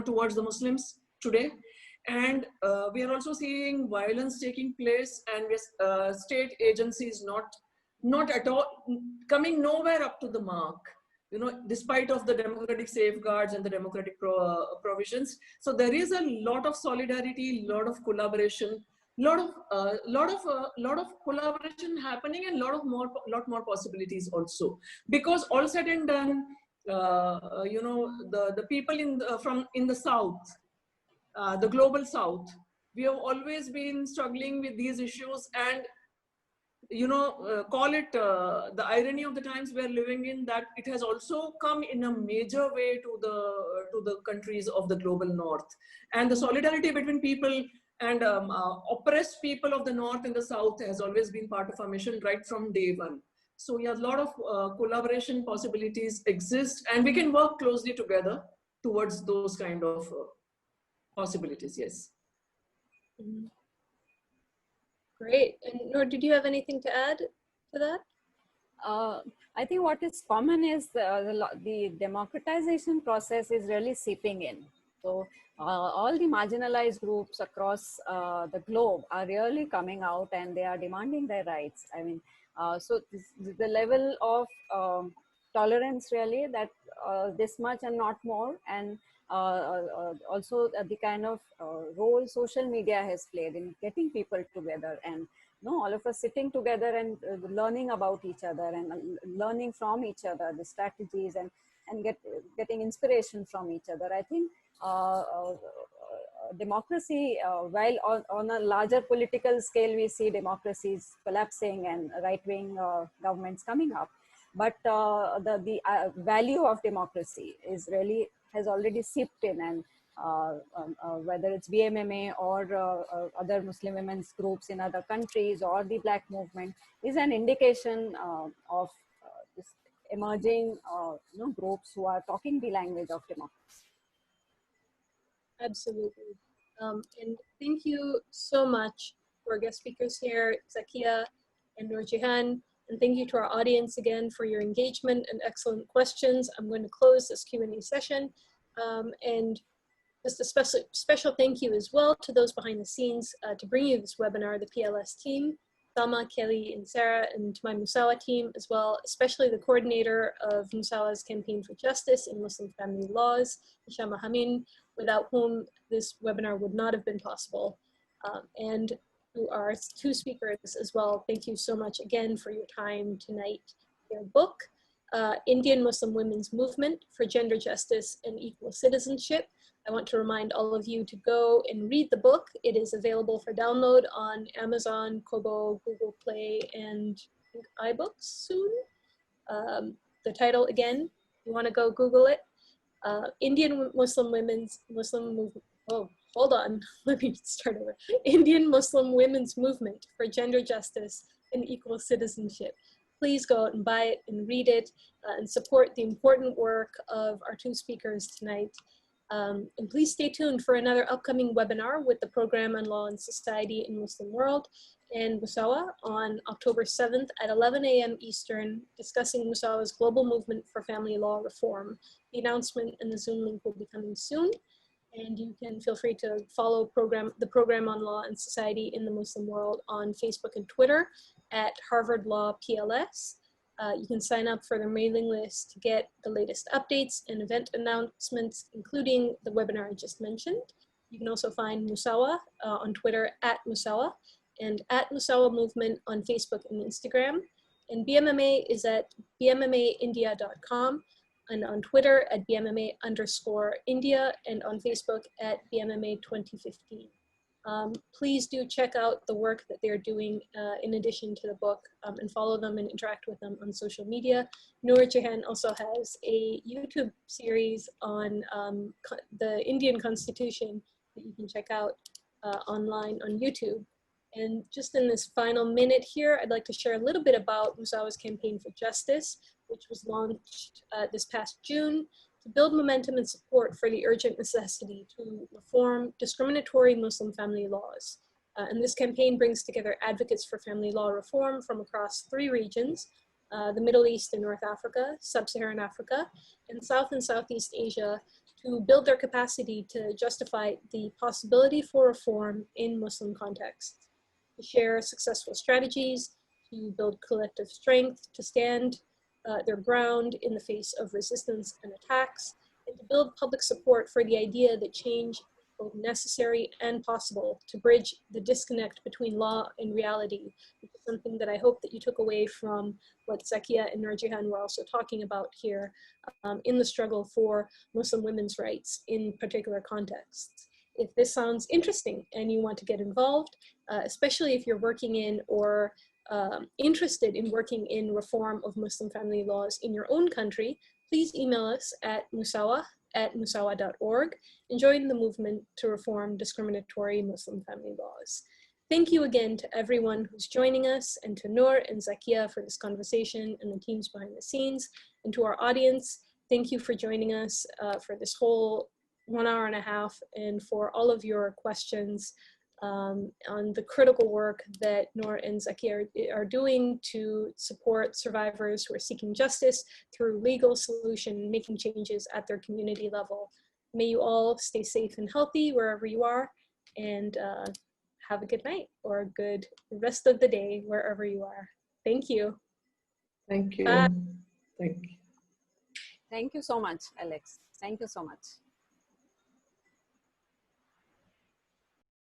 towards the Muslims today. And we are also seeing violence taking place, and state agencies not at all coming nowhere up to the mark, despite of the democratic safeguards and the democratic provisions. So there is a lot of solidarity, lot of collaboration, lot of collaboration happening, and lot more possibilities also, because all said and done, the people in the South, the global South, we have always been struggling with these issues, and call it the irony of the times we are living in, that it has also come in a major way to the countries of the global North, and the solidarity between people and oppressed people of the North and the South has always been part of our mission right from day one. So yeah, a lot of collaboration possibilities exist, and we can work closely together towards those kind of possibilities. Yes. Mm-hmm. Great. And Noor, did you have anything to add to that? I think what is common is the democratization process is really seeping in. So all the marginalized groups across the globe are really coming out, and they are demanding their rights. I mean, so the level of tolerance really, that this much and not more, and also the kind of role social media has played in getting people together, and all of us sitting together and learning about each other, and learning from each other the strategies, and getting inspiration from each other. I think democracy, while on a larger political scale we see democracies collapsing and right-wing governments coming up, but the value of democracy has already seeped in, and whether it's BMMA or other Muslim women's groups in other countries, or the Black movement, is an indication of this emerging groups who are talking the language of democracy. Absolutely. And thank you so much to our guest speakers here, Zakia and Noorjehan. And thank you to our audience again for your engagement and excellent questions. I'm going to close this Q&A session. And just a special thank you as well to those behind the scenes to bring you this webinar, the PLS team, Salma, Kelly, and Sarah, and to my Musawah team as well, especially the coordinator of Musawah's Campaign for Justice in Muslim Family Laws, Hisham Hamin, without whom this webinar would not have been possible. And to our two speakers as well, thank you so much again for your time tonight. Their book, Indian Muslim Women's Movement for Gender Justice and Equal Citizenship. I want to remind all of you to go and read the book. It is available for download on Amazon, Kobo, Google Play, and iBooks soon. The title again, you want to go Google it. Indian Muslim Movement. Oh, hold on. Let me start over. Indian Muslim Women's Movement for Gender Justice and Equal Citizenship. Please go out and buy it and read it and support the important work of our two speakers tonight. And please stay tuned for another upcoming webinar with the Program on Law and Society in Muslim World in Musawah on October 7th at 11 a.m. Eastern, discussing Musawah's global movement for family law reform. The announcement and the Zoom link will be coming soon. And you can feel free to follow the Program on Law and Society in the Muslim World on Facebook and Twitter at Harvard Law PLS. You can sign up for the mailing list to get the latest updates and event announcements, including the webinar I just mentioned. You can also find Musawah on Twitter at Musawah and at Musawah Movement on Facebook and Instagram. And BMMA is at bmmaindia.com and on Twitter at BMMA_India and on Facebook at BMMA 2015. Please do check out the work that they're doing in addition to the book and follow them and interact with them on social media. Noorjehan also has a YouTube series on the Indian Constitution that you can check out online on YouTube. And just in this final minute here, I'd like to share a little bit about Musawah's Campaign for Justice, which was launched this past June to build momentum and support for the urgent necessity to reform discriminatory Muslim family laws. And this campaign brings together advocates for family law reform from across 3 regions, the Middle East and North Africa, Sub-Saharan Africa, and South and Southeast Asia, to build their capacity to justify the possibility for reform in Muslim contexts, to share successful strategies, to build collective strength, to stand their ground in the face of resistance and attacks, and to build public support for the idea that change is both necessary and possible to bridge the disconnect between law and reality, which is something that I hope that you took away from what Zakia and Noorjehan were also talking about here in the struggle for Muslim women's rights in particular contexts. If this sounds interesting and you want to get involved, especially if you're working in or interested in working in reform of Muslim family laws in your own country, please email us at musawah@musawah.org and join the movement to reform discriminatory Muslim family laws. Thank you again to everyone who's joining us, and to Noor and Zakia for this conversation and the teams behind the scenes, and to our audience, thank you for joining us for this whole 1.5 hours, and for all of your questions on the critical work that Noor and Zakia are doing to support survivors who are seeking justice through legal solution, making changes at their community level. May you all stay safe and healthy wherever you are, and have a good night or a good rest of the day wherever you are. Thank you. Thank you. Bye. Thank you. Thank you so much, Alex. Thank you so much.